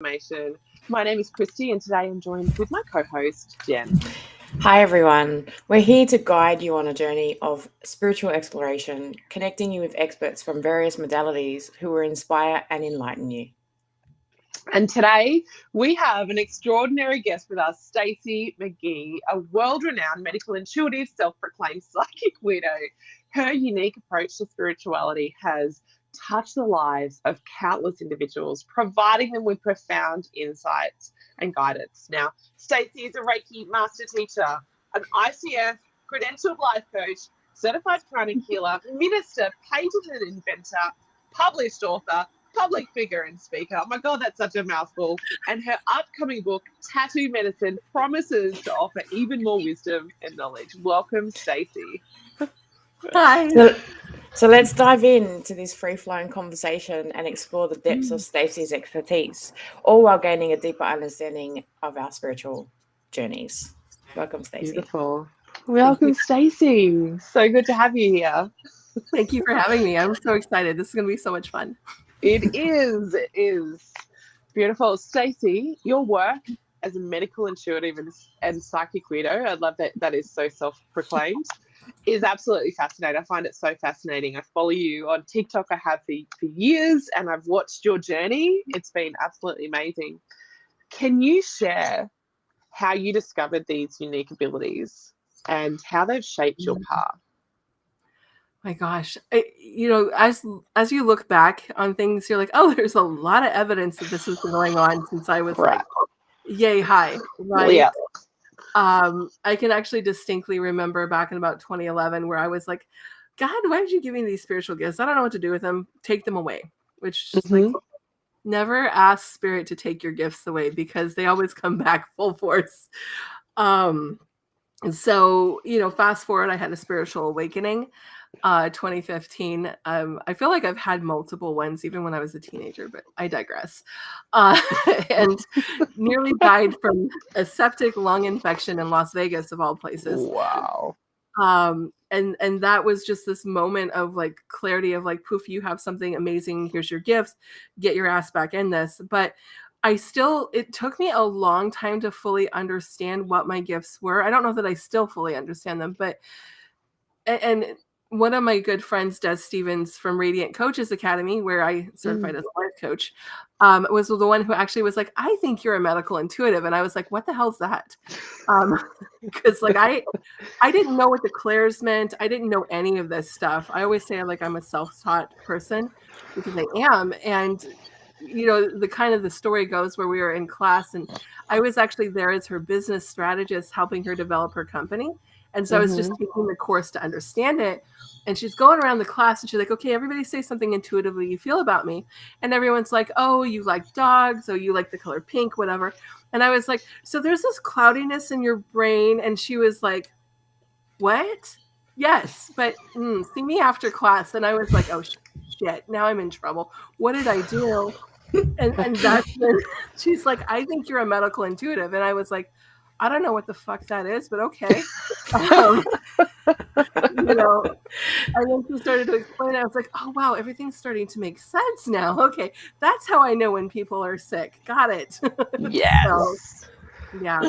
Information. My name is Christy, and today I'm joined with my co-host Jen. Hi, everyone. We're here to guide you on a journey of spiritual exploration, connecting you with experts from various modalities who will inspire and enlighten you. And today we have an extraordinary guest with us, Stacee Magee, a world-renowned medical intuitive, self-proclaimed psychic widow. Her unique approach to spirituality has touched the lives of countless individuals, providing them with profound insights and guidance. Now, Stacee is a Reiki master teacher, an ICF credentialed life coach, certified pranic healer, minister, patented inventor, published author, public figure and speaker. Oh my God, that's such a mouthful. And her upcoming book, Tattoo Medicine, promises to offer even more wisdom and knowledge. Welcome, Stacee. Hi. So let's dive into this free-flowing conversation and explore the depths of Stacee's expertise, all while gaining a deeper understanding of our spiritual journeys. Welcome, Stacee. Beautiful. Welcome, Stacee. So good to have you here. Thank you for having me. I'm so excited. This is going to be so much fun. It is. Beautiful. Stacee, your work as a medical intuitive and psychic widow, I love that is so self-proclaimed, is absolutely fascinating. I find it so fascinating. I follow you on TikTok. I have for years, and I've watched your journey. It's been absolutely amazing. Can you share how you discovered these unique abilities and how they've shaped your path? My gosh, as you look back on things, you're like, oh, there's a lot of evidence that this has been going on since I was like, yay high, right? Yeah. I can actually distinctly remember back in about 2011 where I was like, God, why did you give me these spiritual gifts? I don't know what to do with them. Take them away. Which is like, never ask spirit to take your gifts away because they always come back full force. And so, fast forward, I had a spiritual awakening, 2015. I feel like I've had multiple ones, even when I was a teenager, but I digress. And nearly died from a septic lung infection in Las Vegas, of all places. Wow. And that was just this moment of like clarity of like, poof, you have something amazing. Here's your gifts. Get your ass back in this. But it took me a long time to fully understand what my gifts were. I don't know that I still fully understand them, and one of my good friends, Des Stevens from Radiant Coaches Academy, where I certified as a life coach, was the one who actually was like, I think you're a medical intuitive. And I was like, what the hell's that? Because like, I didn't know what the clairs meant. I didn't know any of this stuff. I always say like, I'm a self-taught person because I am. And the story goes where we were in class and I was actually there as her business strategist, helping her develop her company. And so I was just taking the course to understand it. And she's going around the class and she's like, okay, everybody say something intuitively you feel about me. And everyone's like, oh, you like dogs, oh, you like the color pink, whatever. And I was like, so there's this cloudiness in your brain. And she was like, what? Yes, but see me after class. And I was like, oh, shit, now I'm in trouble. What did I do? And that's when she's like, I think you're a medical intuitive. And I was like, I don't know what the fuck that is, but okay. And then she started to explain it. I was like, oh, wow, everything's starting to make sense now. Okay, that's how I know when people are sick. Got it. Yes. So, yeah.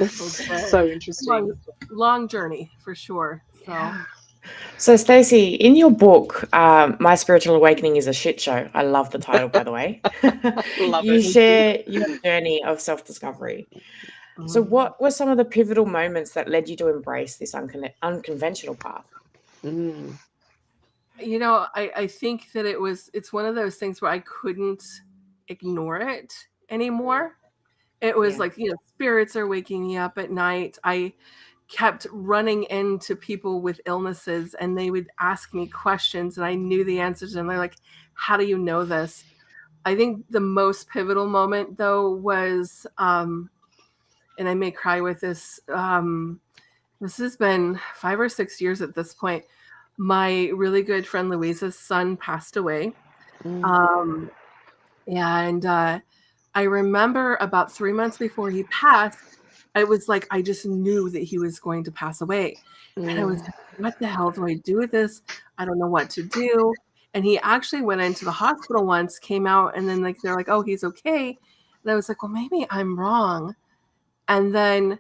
So interesting. Long journey for sure. So, Stacee, in your book, My Spiritual Awakening is a Shit Show. I love the title, by the way. You share your journey of self-discovery. So what were some of the pivotal moments that led you to embrace this unconventional path? I think that it's one of those things where I couldn't ignore it anymore. It was like, spirits are waking me up at night. I kept running into people with illnesses and they would ask me questions and I knew the answers and they're like, how do you know this? I think the most pivotal moment though was, and I may cry with this, this has been 5 or 6 years at this point. My really good friend Louisa's son passed away. I remember about 3 months before he passed, it was like, I just knew that he was going to pass away. And I was like, what the hell do I do with this? I don't know what to do. And he actually went into the hospital once, came out, and then they're like, oh, he's okay. And I was like, well, maybe I'm wrong. And then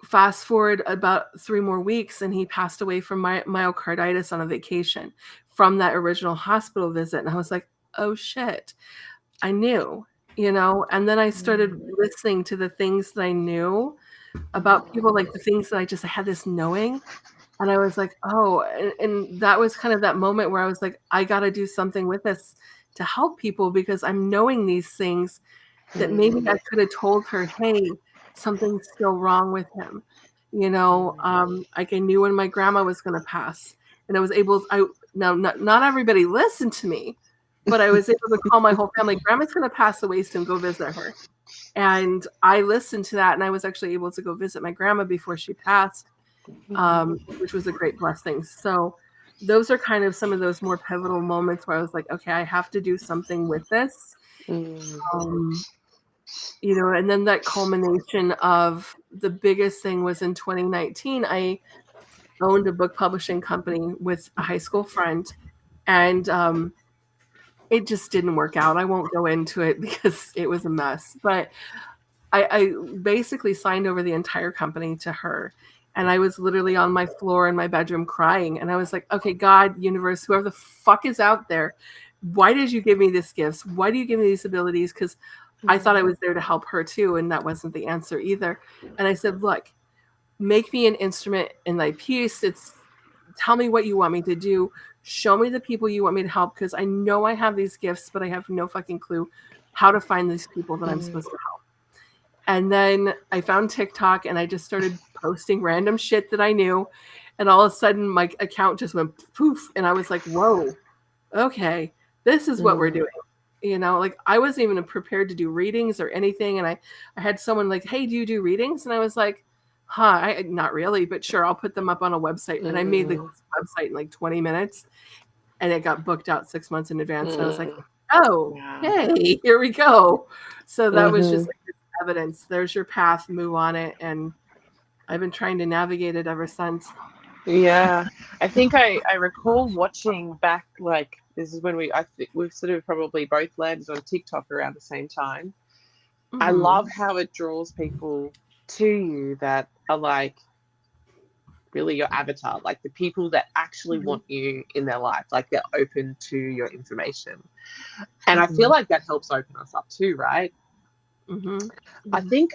fast forward about 3 more weeks, and he passed away from myocarditis on a vacation from that original hospital visit. And I was like, oh shit, I knew, and then I started listening to the things that I knew about people, like the things that I had this knowing. And I was like, oh, and that was kind of that moment where I was like, I got to do something with this to help people, because I'm knowing these things that maybe I could have told her, hey, something's still wrong with him. Like I knew when my grandma was going to pass, and I was able, now not everybody listened to me, but I was able to call my whole family. Grandma's going to pass away soon. Go visit her. And I listened to that, and I was actually able to go visit my grandma before she passed, which was a great blessing. So those are kind of some of those more pivotal moments where I was like, okay, I have to do something with this. And then that culmination of the biggest thing was in 2019, I owned a book publishing company with a high school friend, and it just didn't work out. I won't go into it because it was a mess, but I basically signed over the entire company to her. And I was literally on my floor in my bedroom crying. And I was like, okay, God, universe, whoever the fuck is out there, why did you give me these gifts? Why do you give me these abilities? Because I thought I was there to help her too. And that wasn't the answer either. And I said, look, make me an instrument in thy peace. Tell me what you want me to do. Show me the people you want me to help. Because I know I have these gifts, but I have no fucking clue how to find these people that I'm supposed to help. And then I found TikTok, and I just started posting random shit that I knew. And all of a sudden my account just went poof. And I was like, whoa, okay, this is what we're doing. Like I wasn't even prepared to do readings or anything. And I had someone like, hey, do you do readings? And I was like, not really, but sure, I'll put them up on a website. And I made the website in like 20 minutes, and it got booked out 6 months in advance. And I was like, oh, hey, here we go. So that was just like evidence. There's your path, move on it. And I've been trying to navigate it ever since. Yeah, I think I recall watching back, like this is when we've sort of probably both landed on TikTok around the same time. I love how it draws people to you that are like really your avatar, like the people that actually want you in their life, like they're open to your information. And I feel like that helps open us up too, right? I think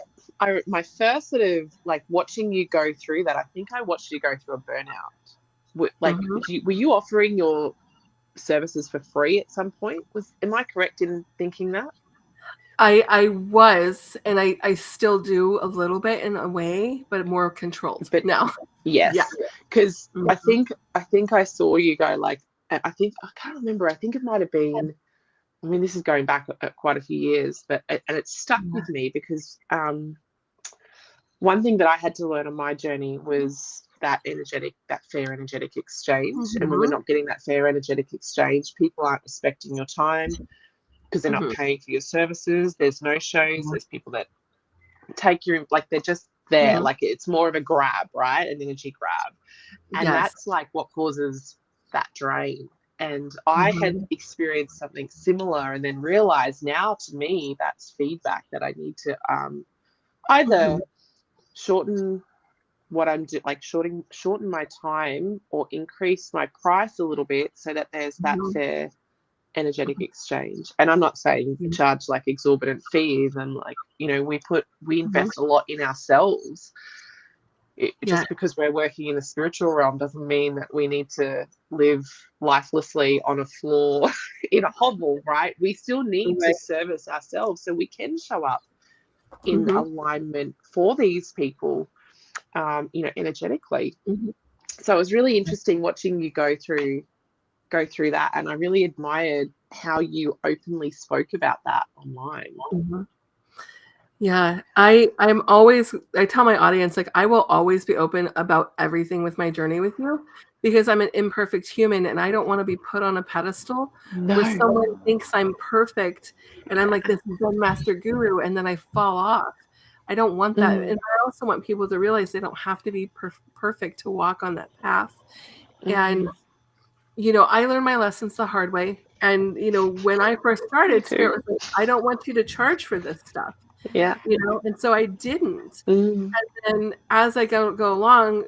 my first sort of like watching you go through that, I think I watched you go through a burnout. Like, were you offering your services for free at some point? Am I correct in thinking that? I was, and I still do a little bit in a way, but more controlled. But now, yes, because I think I saw you go like, I can't remember. I think it might have been. I mean, this is going back quite a few years, and it stuck with me because one thing that I had to learn on my journey was that fair energetic exchange. And when we're not getting that fair energetic exchange, people aren't respecting your time because they're not paying for your services. There's no shows. There's people that take your, like, they're just there. Like, it's more of a grab, right? An energy grab. And that's like what causes that drain. And I had experienced something similar, and then realized now, to me, that's feedback that I need to either shorten what I'm doing, like shorten my time, or increase my price a little bit so that there's that fair energetic exchange. And I'm not saying charge like exorbitant fees, and like, we invest a lot in ourselves. Just because we're working in the spiritual realm doesn't mean that we need to live lifelessly on a floor in a hovel, right? We still need to service ourselves so we can show up in alignment for these people, energetically. So it was really interesting watching you go through that, and I really admired how you openly spoke about that online. Yeah, I tell my audience, like, I will always be open about everything with my journey with you, because I'm an imperfect human, and I don't want to be put on a pedestal where someone thinks I'm perfect and I'm like this Zen master guru, and then I fall off. I don't want that. And I also want people to realize they don't have to be perfect to walk on that path. And I learned my lessons the hard way, And when I first started, Spirit was like, I don't want you to charge for this stuff. Yeah. And so I didn't. Mm. And as I go along,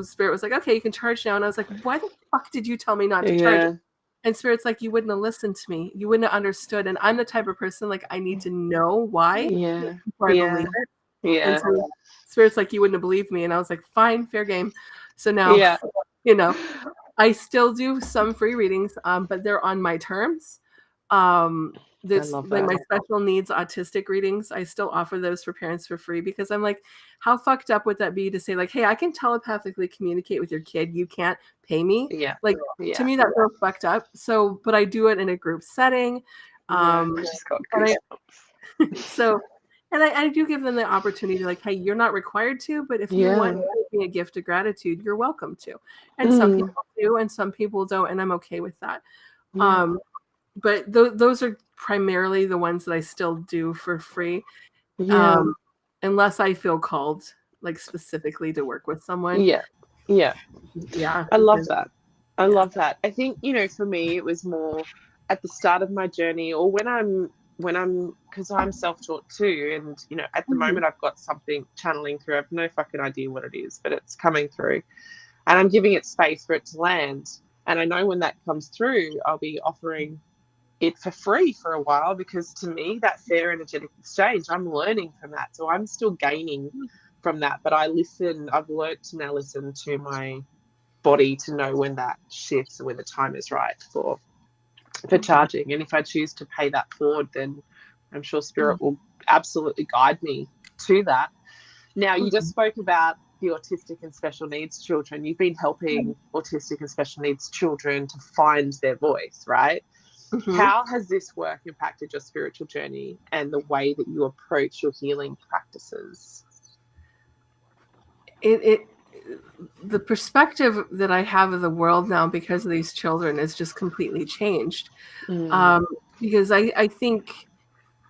Spirit was like, okay, you can charge now. And I was like, why the fuck did you tell me not to charge? And Spirit's like, you wouldn't have listened to me. You wouldn't have understood. And I'm the type of person, like, I need to know why before I believe it. Yeah. And so Spirit's like, you wouldn't have believed me. And I was like, fine, fair game. So now, I still do some free readings, but they're on my terms. There's like my special needs autistic readings. I still offer those for parents for free because I'm like, how fucked up would that be to say like, hey, I can telepathically communicate with your kid. You can't pay me. Yeah. Like to me, that's so fucked up. So, but I do it in a group setting. I just got so, and I do give them the opportunity, like, hey, you're not required to, but if you want to give me a gift of gratitude, you're welcome to. And some people do, and some people don't, and I'm okay with that. But those are primarily the ones that I still do for free, unless I feel called, like specifically to work with someone. Yeah. I love that. I love that. I think for me, it was more at the start of my journey, or when I'm because I'm self-taught too, and at the moment I've got something channeling through. I have no fucking idea what it is, but it's coming through, and I'm giving it space for it to land. And I know when that comes through, I'll be offering it for free for a while, because to me, that fair energetic exchange, I'm learning from that, so I'm still gaining from that. But I've learned to now listen to my body to know when that shifts and when the time is right for charging. And if I choose to pay that forward, then I'm sure Spirit will absolutely guide me to that. Now, you just spoke about the autistic and special needs children. You've been helping autistic and special needs children to find their voice, right? How has this work impacted your spiritual journey and the way that you approach your healing practices? The perspective that I have of the world now because of these children is just completely changed. Because I think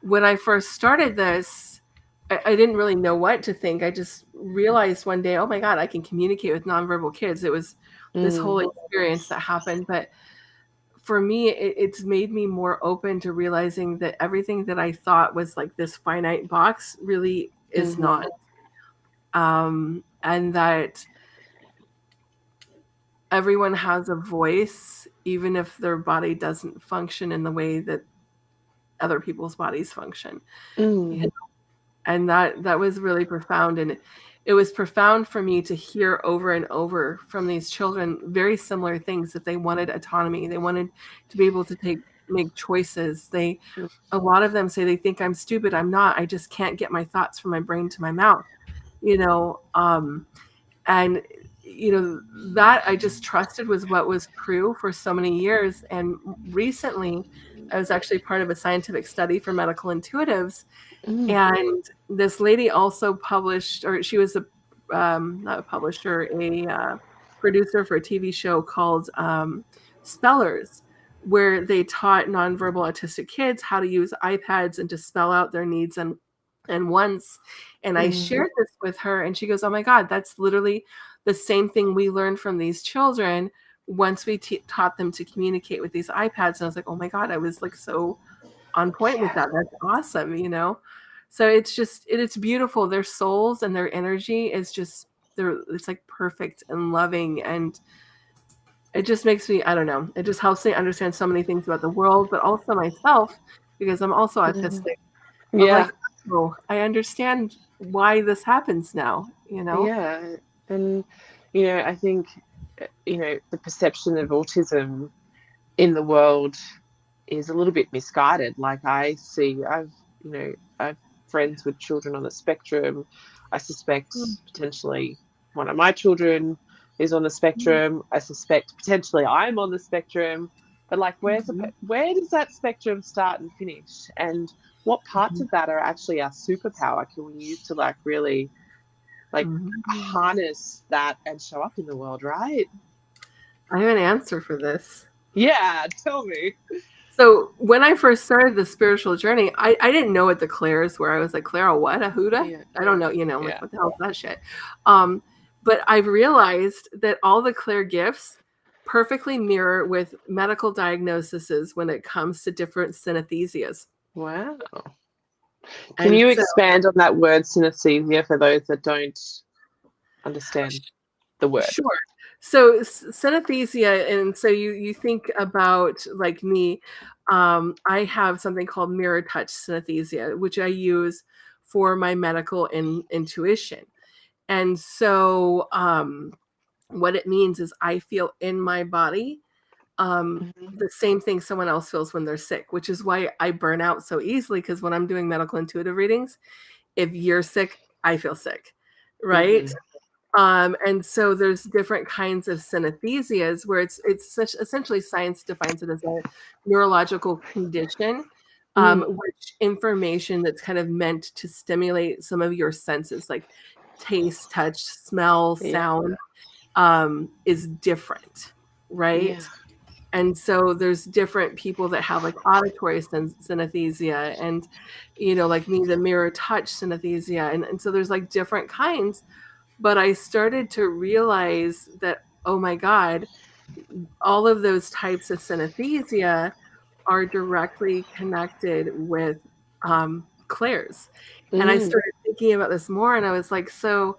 when I first started this, I didn't really know what to think. I just realized one day, oh my God, I can communicate with nonverbal kids. It was this whole experience that happened. But for me, it's made me more open to realizing that everything that I thought was like this finite box really is not. And that everyone has a voice, even if their body doesn't function in the way that other people's bodies function. And that was really profound. And it was profound for me to hear over and over from these children very similar things, that they wanted autonomy. They wanted to be able to make choices. A lot of them say they think I'm stupid. I'm not. I just can't get my thoughts from my brain to my mouth. And that I just trusted was what was true for so many years. And recently, I was actually part of a scientific study for medical intuitives. And this lady also published, or she was not a publisher, a producer for a TV show called Spellers, where they taught nonverbal autistic kids how to use iPads and to spell out their needs and wants. And I shared this with her, and she goes, oh my God, that's literally the same thing we learned from these children once we taught them to communicate with these iPads. And I was like, oh my God, I was like so on point with that. That's awesome, So it's beautiful. Their souls and their energy is just, it's like perfect and loving. And it just makes me, I don't know, it just helps me understand so many things about the world, but also myself, because I'm also autistic. I'm like, oh, I understand why this happens now, Yeah. And, I think, the perception of autism in the world is a little bit misguided. Like I've friends with children on the spectrum. I suspect potentially one of my children is on the spectrum. I suspect potentially I'm on the spectrum. But like, where does that spectrum start and finish? And what parts of that are actually our superpower? Can we use to like really like harness that and show up in the world, right? I have an answer for this. Yeah, tell me. So when I first started the spiritual journey, I didn't know what the clairs were. I was like, Clara, what? A Huda? Yeah. I don't know, like what the hell is that shit? But I've realized that all the clair gifts perfectly mirror with medical diagnoses when it comes to different synesthesias. Wow. Can And you so, expand on that word synesthesia for those that don't understand the word? sure. So synesthesia, and so you think about like me, I have something called mirror touch synesthesia, which I use for my medical intuition. And so what it means is I feel in my body the same thing someone else feels when they're sick, which is why I burn out so easily, because when I'm doing medical intuitive readings, if you're sick, I feel sick, right? And so there's different kinds of synesthesias where it's such essentially science defines it as a neurological condition, which information that's kind of meant to stimulate some of your senses like taste, touch, smell, sound, is different, right? Yeah. And so there's different people that have like auditory synesthesia and, like me, the mirror touch synesthesia. And so there's like different kinds. But I started to realize that, oh my God, all of those types of synesthesia are directly connected with clairs. And I started thinking about this more, and I was like, so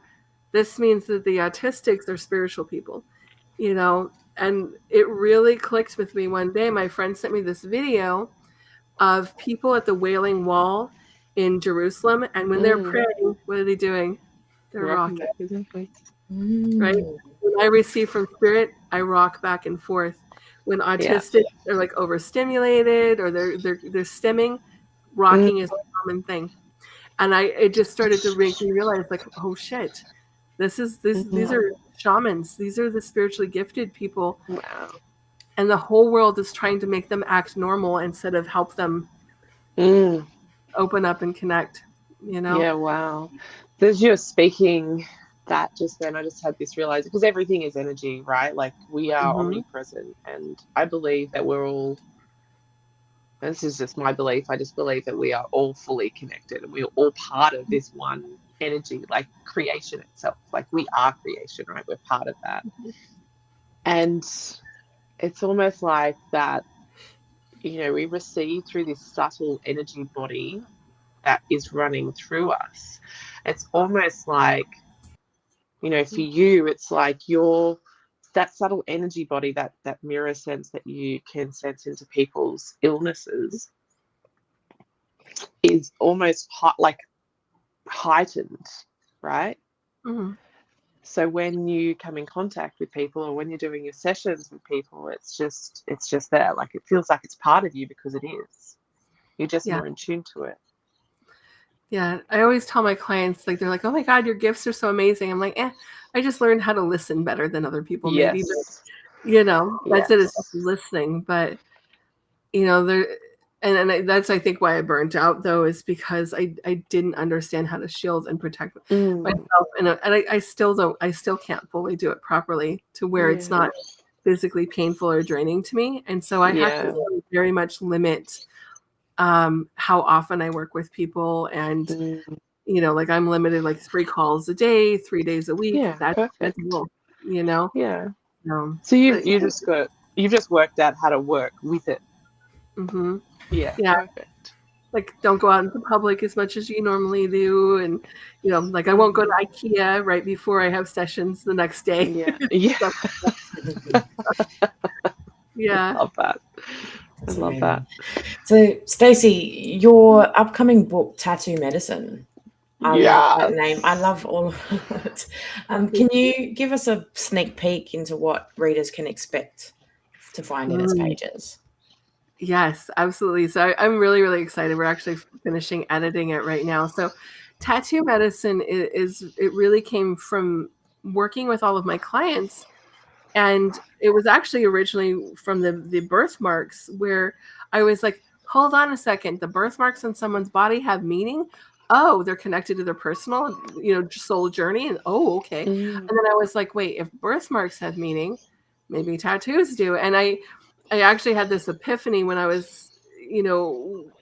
this means that the autistics are spiritual people, and it really clicked with me one day. My friend sent me this video of people at the Wailing Wall in Jerusalem, and when they're praying, what are they doing? They're rocking. Right? When I receive from spirit, I rock back and forth. When autistic are like overstimulated or they're stimming, rocking is a common thing. And it just started to make me realize, like, oh shit, these are shamans. These are the spiritually gifted people. Wow. And the whole world is trying to make them act normal instead of help them open up and connect, Yeah, wow. As you're speaking that just then, I just had this realize, because everything is energy, right? Like we are omnipresent, and I believe that we're all, this is just my belief, I just believe that we are all fully connected and we're all part of this one energy, like creation itself. Like we are creation, right? We're part of that. And it's almost like that, we receive through this subtle energy body that is running through us. It's almost like, for you, it's like that subtle energy body, that mirror sense that you can sense into people's illnesses is almost heightened, right? So when you come in contact with people, or when you're doing your sessions with people, it's just there. Like it feels like it's part of you because it is. You're just more in tune to it. Yeah, I always tell my clients, like, they're like, oh my God, your gifts are so amazing. I'm like, I just learned how to listen better than other people, maybe. But, that's it, it's just listening. But, there, and that's, I think, why I burnt out, though, is because I didn't understand how to shield and protect myself. And I still can't fully do it properly to where it's not physically painful or draining to me. And so I have to very much limit how often I work with people, and like I'm limited, like 3 calls a day, 3 days a week. That's cool, So you've just worked out how to work with it. Perfect. Like, don't go out into public as much as you normally do, and like I won't go to IKEA right before I have sessions the next day. I love that. I love that. So, Stacey, your upcoming book, Tattoo Medicine. I love that name. I love all of it. Can you give us a sneak peek into what readers can expect to find in its pages? Yes, absolutely. So I'm really, really excited. We're actually finishing editing it right now. So Tattoo Medicine it really came from working with all of my clients. And it was actually originally from the birthmarks, where I was like, hold on a second, the birthmarks on someone's body have meaning. Oh, they're connected to their personal, soul journey. And okay. And then I was like, wait, if birthmarks have meaning, maybe tattoos do. And I actually had this epiphany when I was,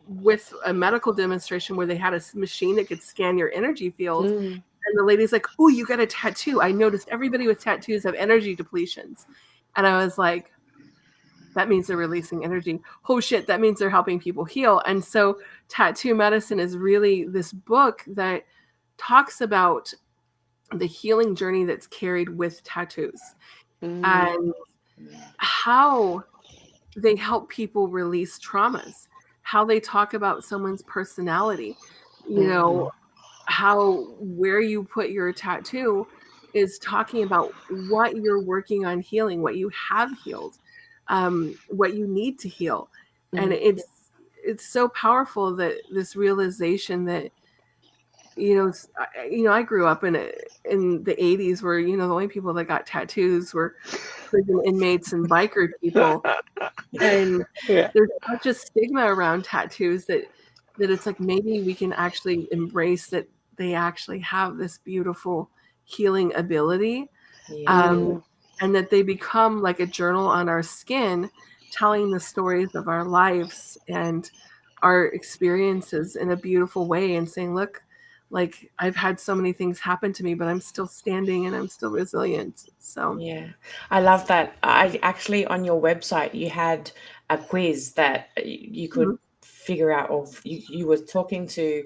with a medical demonstration where they had a machine that could scan your energy field. And the lady's like, oh, you got a tattoo. I noticed everybody with tattoos have energy depletions. And I was like, that means they're releasing energy. Oh shit, that means they're helping people heal. And so tattoo medicine is really this book that talks about the healing journey that's carried with tattoos and how they help people release traumas, how they talk about someone's personality, you know, how where you put your tattoo is talking about what you're working on healing, what you have healed, what you need to heal. And it's so powerful that this realization that I grew up in the 80s where the only people that got tattoos were prison inmates and biker people, and there's such a stigma around tattoos that it's like maybe we can actually embrace that they actually have this beautiful healing ability, and that they become like a journal on our skin, telling the stories of our lives and our experiences in a beautiful way and saying, look, like I've had so many things happen to me, but I'm still standing and I'm still resilient. So yeah, I love that. I actually, on your website, you had a quiz that you could figure out, or you were talking to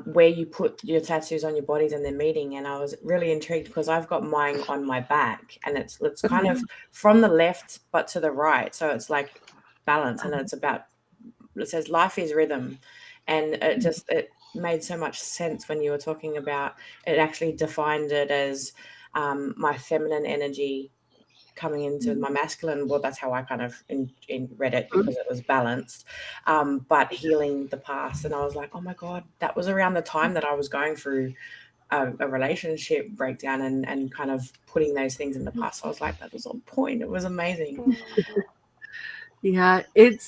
where you put your tattoos on your bodies and their meaning. And I was really intrigued because I've got mine on my back, and it's kind of from the left but to the right. So it's like balance, and it's about, it says life is rhythm. And it made so much sense when you were talking about it. Actually defined it as my feminine energy coming into my masculine. Well, that's how I kind of read it, because it was balanced, but healing the past. And I was like, oh my God, that was around the time that I was going through a relationship breakdown and kind of putting those things in the past. So I was like, that was on point. It was amazing. Yeah, it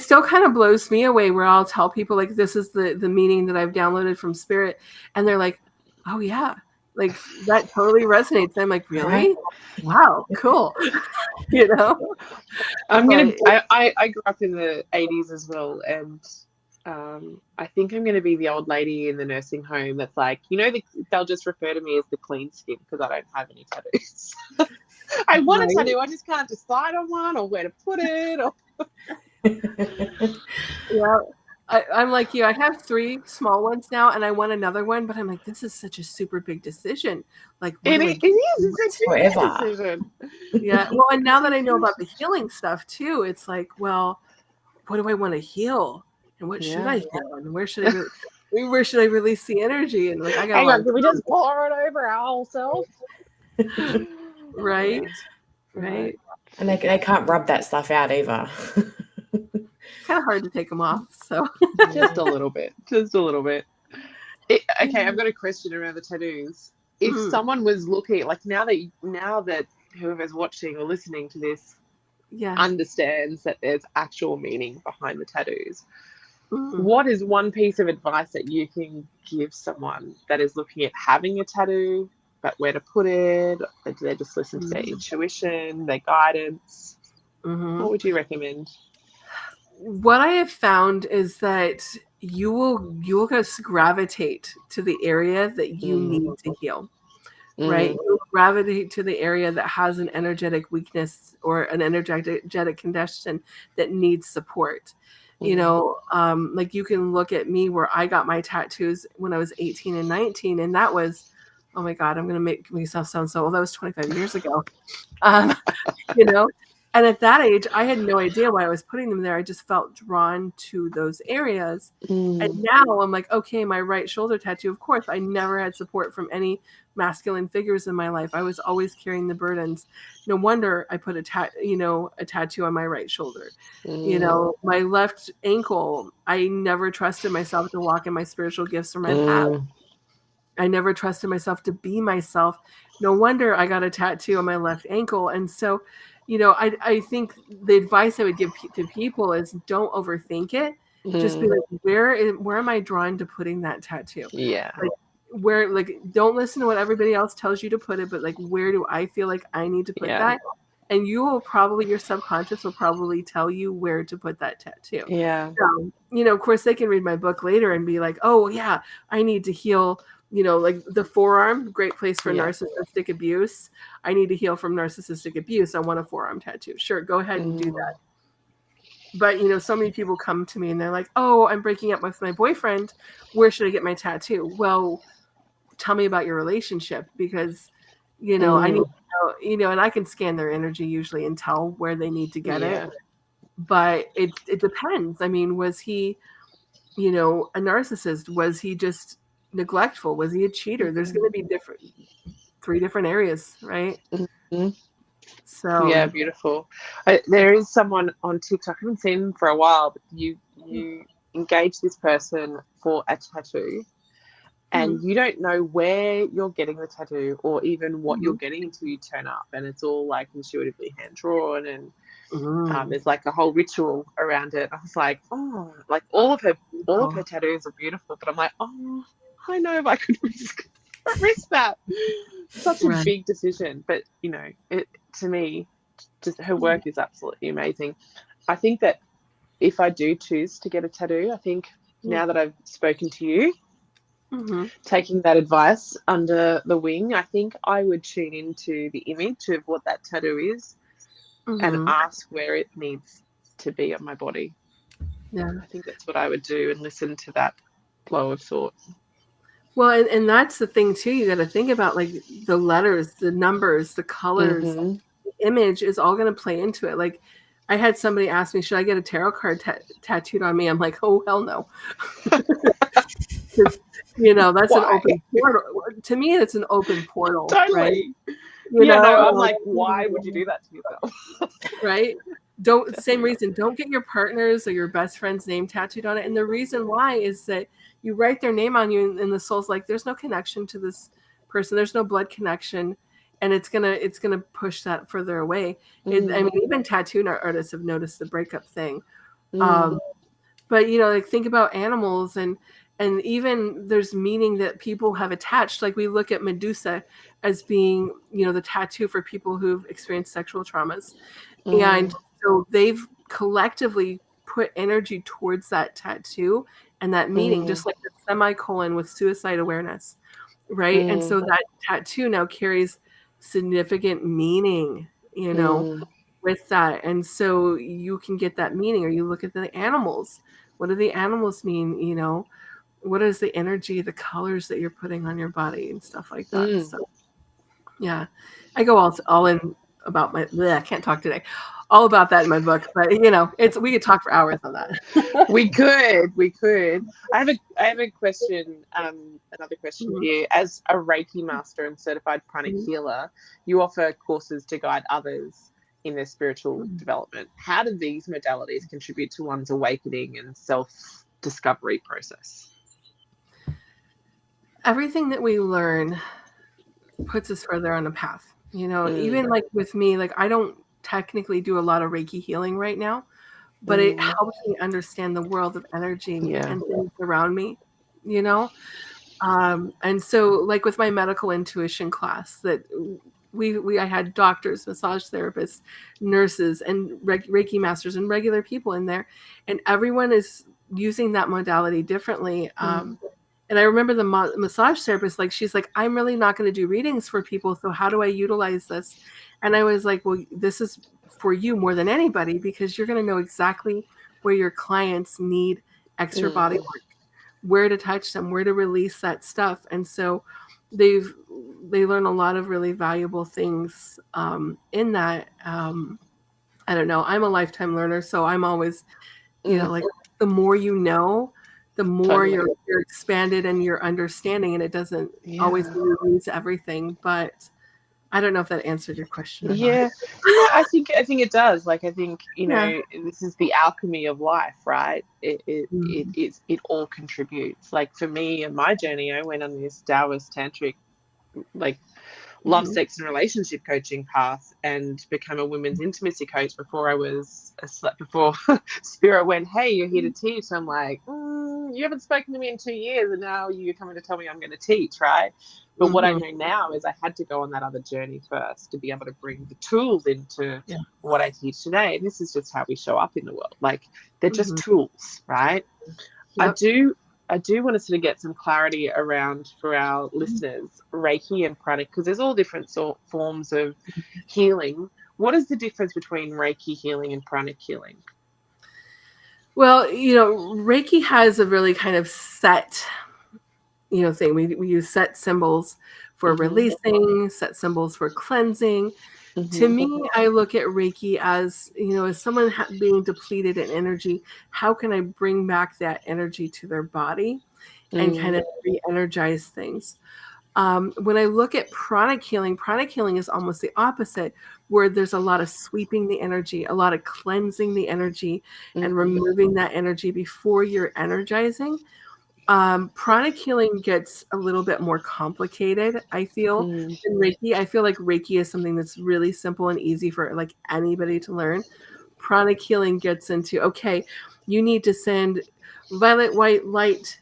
still kind of blows me away where I'll tell people like this is the meaning that I've downloaded from Spirit, and they're like, oh yeah, like that totally resonates. I'm like, really? Wow, cool. I'm gonna. I grew up in the 80s as well, and I think I'm gonna be the old lady in the nursing home that's like, they'll just refer to me as the clean skin because I don't have any tattoos. I want a tattoo, I just can't decide on one or where to put it. Yeah, I'm like you. I have 3 small ones now, and I want another one, but I'm like, this is such a super big decision. Like, it is. It's a big decision. Yeah. Well, and now that I know about the healing stuff too, it's like, well, what do I want to heal, and what should I heal, and where should I release the energy? And like, hang on, can we just pour it over our whole self? Right. And they can't rub that stuff out either. Kind of hard to take them off. So just a little bit. Okay, I've got a question around the tattoos. If someone was looking, like now that whoever's watching or listening to this understands that there's actual meaning behind the tattoos, what is one piece of advice that you can give someone that is looking at having a tattoo, but where to put it? Do they just listen to their intuition, their guidance? What would you recommend? What I have found is that you will just gravitate to the area that you need to heal, right? You'll gravitate to the area that has an energetic weakness or an energetic condition that needs support. Like you can look at me where I got my tattoos when I was 18 and 19, and that was, oh my God, I'm going to make myself sound so old. That was 25 years ago. And at that age, I had no idea why I was putting them there. I just felt drawn to those areas. And now I'm like, okay, my right shoulder tattoo, of course, I never had support from any masculine figures in my life. I was always carrying the burdens. No wonder I put a tattoo on my right shoulder. My left ankle, I never trusted myself to walk in my spiritual gifts or my path. I never trusted myself to be myself. No wonder I got a tattoo on my left ankle. And so, I think the advice I would give to people is don't overthink it. Just be like, where am I drawn to putting that tattoo? Yeah. Don't listen to what everybody else tells you to put it, but like, where do I feel like I need to put that? and your subconscious will probably tell you where to put that tattoo. Yeah. Of course they can read my book later and be like, oh yeah, I need to heal, like the forearm, great place for narcissistic abuse. I need to heal from narcissistic abuse. I want a forearm tattoo. Sure, go ahead and do that. But, so many people come to me and they're like, oh, I'm breaking up with my boyfriend. Where should I get my tattoo? Well, tell me about your relationship, because, I need to know, and I can scan their energy usually and tell where they need to get it. But it depends. I mean, was he, a narcissist? Was he just neglectful? Was he a cheater? There's going to be 3 different areas, right? So yeah, beautiful. There is someone on TikTok, I haven't seen them for a while, but you engage this person for a tattoo, and you don't know where you're getting the tattoo or even what you're getting until you turn up, and it's all like intuitively hand drawn, and there's like a whole ritual around it. I was like, oh, like all of her tattoos are beautiful, but I'm like, oh, I know if I could risk that. Such a big decision, but it, to me, just her work is absolutely amazing. I think that if I do choose to get a tattoo, I think now that I've spoken to you, taking that advice under the wing, I think I would tune into the image of what that tattoo is and ask where it needs to be on my body. Yeah, I think that's what I would do, and listen to that flow of thought. Well, and that's the thing too. You got to think about like the letters, the numbers, the colors, the image is all going to play into it. Like I had somebody ask me, should I get a tarot card tattooed on me? I'm like, oh, hell no. That's an open portal. To me, it's an open portal. Totally. Right? I'm like, why would you do that to yourself? Right? Same reason. Don't get your partner's or your best friend's name tattooed on it. And the reason why is that you write their name on you, and the soul's like, there's no connection to this person. There's no blood connection, and it's gonna push that further away. I mean, even tattoo artists have noticed the breakup thing. But like think about animals, and even there's meaning that people have attached. Like we look at Medusa as being, the tattoo for people who've experienced sexual traumas, and so they've collectively put energy towards that tattoo and that meaning, just like the semicolon with suicide awareness, right? And so that tattoo now carries significant meaning, with that. And so you can get that meaning, or you look at the animals. What do the animals mean? What is the energy, the colors that you're putting on your body and stuff like that. So yeah, I go all in about I can't talk today, all about that in my book, but we could talk for hours on that. we could. I have a question, another question for you. As a Reiki master and certified pranic healer, you offer courses to guide others in their spiritual development. How do these modalities contribute to one's awakening and self-discovery process? Everything that we learn puts us further on a path. Even like with me, like I don't technically do a lot of Reiki healing right now, but it helps me understand the world of energy and things around me, and so like with my medical intuition class that I had doctors, massage therapists, nurses, and Reiki masters and regular people in there, and everyone is using that modality differently. And I remember the massage therapist, like, she's like, I'm really not going to do readings for people. So how do I utilize this? And I was like, well, this is for you more than anybody, because you're going to know exactly where your clients need extra body work, where to touch them, where to release that stuff. And so they learn a lot of really valuable things in that. I don't know. I'm a lifetime learner, so I'm always, like the more you know, the more you're expanded in your understanding, and it doesn't always lose everything. But I don't know if that answered your question. Yeah, I think it does. Like, I think this is the alchemy of life, right? It all contributes. Like for me and my journey, I went on this Taoist tantric like love, sex and relationship coaching path and become a women's intimacy coach before I was before Spirit went, hey, you're here to teach. I'm like, you haven't spoken to me in 2 years and now you're coming to tell me I'm going to teach, right? But what I know now is I had to go on that other journey first to be able to bring the tools into what I teach today. And this is just how we show up in the world. Like, they're just tools, right? Yep. I do want to sort of get some clarity around, for our listeners, Reiki and pranic, because there's all different forms of healing. What is the difference between Reiki healing and pranic healing? Well, Reiki has a really kind of set, thing. We use set symbols for releasing, set symbols for cleansing. To me, I look at Reiki as, as someone being depleted in energy, how can I bring back that energy to their body and kind of re-energize things? When I look at pranic healing is almost the opposite, where there's a lot of sweeping the energy, a lot of cleansing the energy and removing that energy before you're energizing. Pranic healing gets a little bit more complicated, I feel, than Reiki. I feel like Reiki is something that's really simple and easy for like anybody to learn. Pranic healing gets into, okay, you need to send violet white light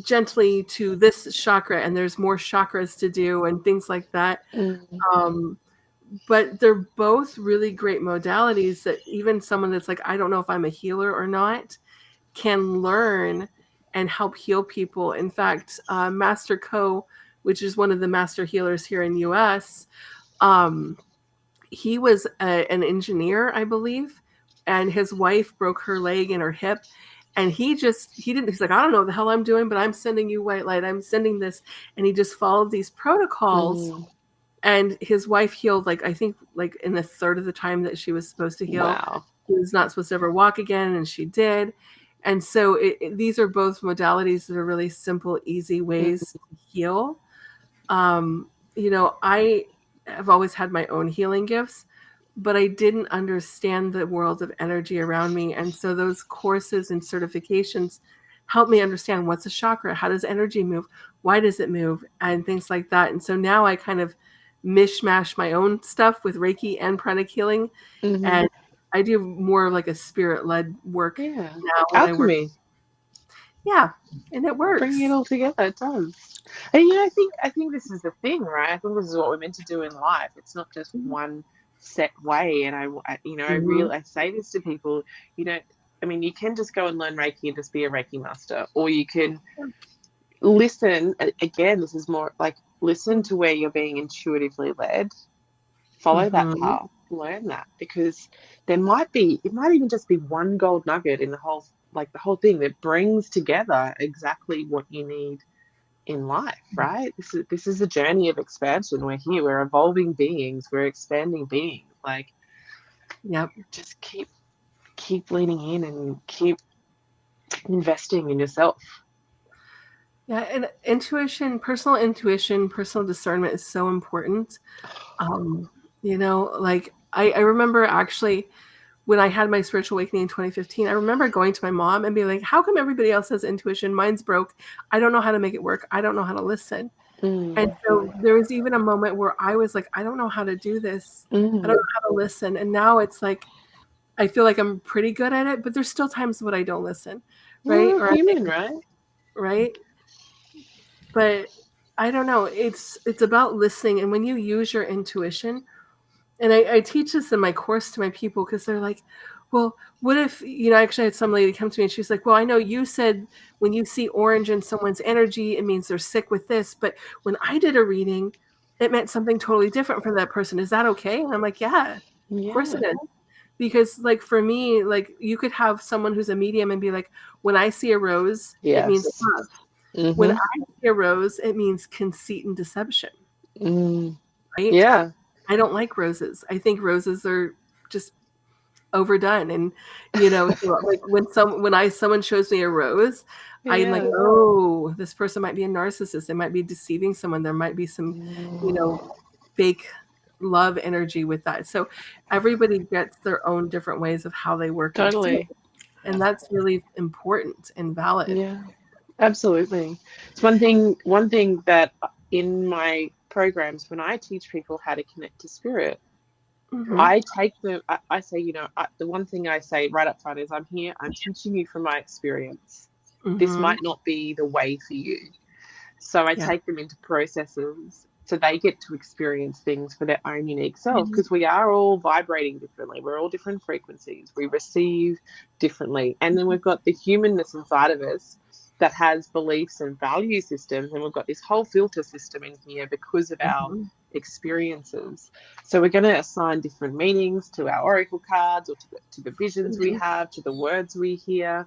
gently to this chakra, and there's more chakras to do and things like that. But they're both really great modalities that even someone that's like, I don't know if I'm a healer or not, can learn and help heal people. In fact, Master Co, which is one of the master healers here in the US, he was an engineer, I believe, and his wife broke her leg and her hip. And he's like, I don't know what the hell I'm doing, but I'm sending you white light. I'm sending this. And he just followed these protocols. And his wife healed, I think in a third of the time that she was supposed to heal. Wow. He was not supposed to ever walk again, and she did. And so these are both modalities that are really simple, easy ways to heal. I have always had my own healing gifts, but I didn't understand the world of energy around me. And so those courses and certifications help me understand what's a chakra, how does energy move, why does it move, and things like that. And so now I kind of mishmash my own stuff with Reiki and pranic healing. And I do more of like a spirit-led work now. Alchemy. Yeah, and it works. Bringing it all together, it does. And I think this is the thing, right? I think this is what we're meant to do in life. It's not just one set way. And I say this to people. You can just go and learn Reiki and just be a Reiki master, or you can listen. Again, this is more like listen to where you're being intuitively led. Follow that path. Learn that, because it might even just be one gold nugget in the whole thing that brings together exactly what you need in life, right? This is a journey of expansion. We're here, we're evolving beings, we're expanding beings. Just keep leaning in and keep investing in yourself. Yeah, and personal discernment is so important. I remember actually when I had my spiritual awakening in 2015, I remember going to my mom and being like, how come everybody else has intuition? Mine's broke. I don't know how to make it work. I don't know how to listen. And so there was even a moment where I was like, I don't know how to do this. I don't know how to listen. And now it's like, I feel like I'm pretty good at it, but there's still times when I don't listen. Right? We're human, right? Right. But I don't know. It's about listening. And when you use your intuition, and I teach this in my course to my people, because they're like, well, what if, I actually had some lady come to me and she's like, well, I know you said when you see orange in someone's energy, it means they're sick with this. But when I did a reading, it meant something totally different for that person. Is that okay? And I'm like, yeah, of course it is. Because for me, you could have someone who's a medium and be like, when I see a rose, it means love. When I see a rose, it means conceit and deception. Right? Yeah. I don't like roses. I think roses are just overdone. And when someone shows me a rose, I'm like, oh, this person might be a narcissist. They might be deceiving someone. There might be some, fake love energy with that. So everybody gets their own different ways of how they work. Totally. And that's really important and valid. Yeah, absolutely. It's one thing that in my programs, when I teach people how to connect to spirit, Mhm. I take them, I say, you know, the one thing I say right up front is, I'm here, I'm teaching you from my experience. This Mhm. might not be the way for you. So I Yeah. take them into processes so they get to experience things for their own unique self, because we are all vibrating differently. We're all different frequencies. We receive differently. And then we've got the humanness inside of us that has beliefs and value systems. And we've got this whole filter system in here because of our Mhm. experiences. So we're going to assign different meanings to our oracle cards, or to the visions we have, to the words we hear.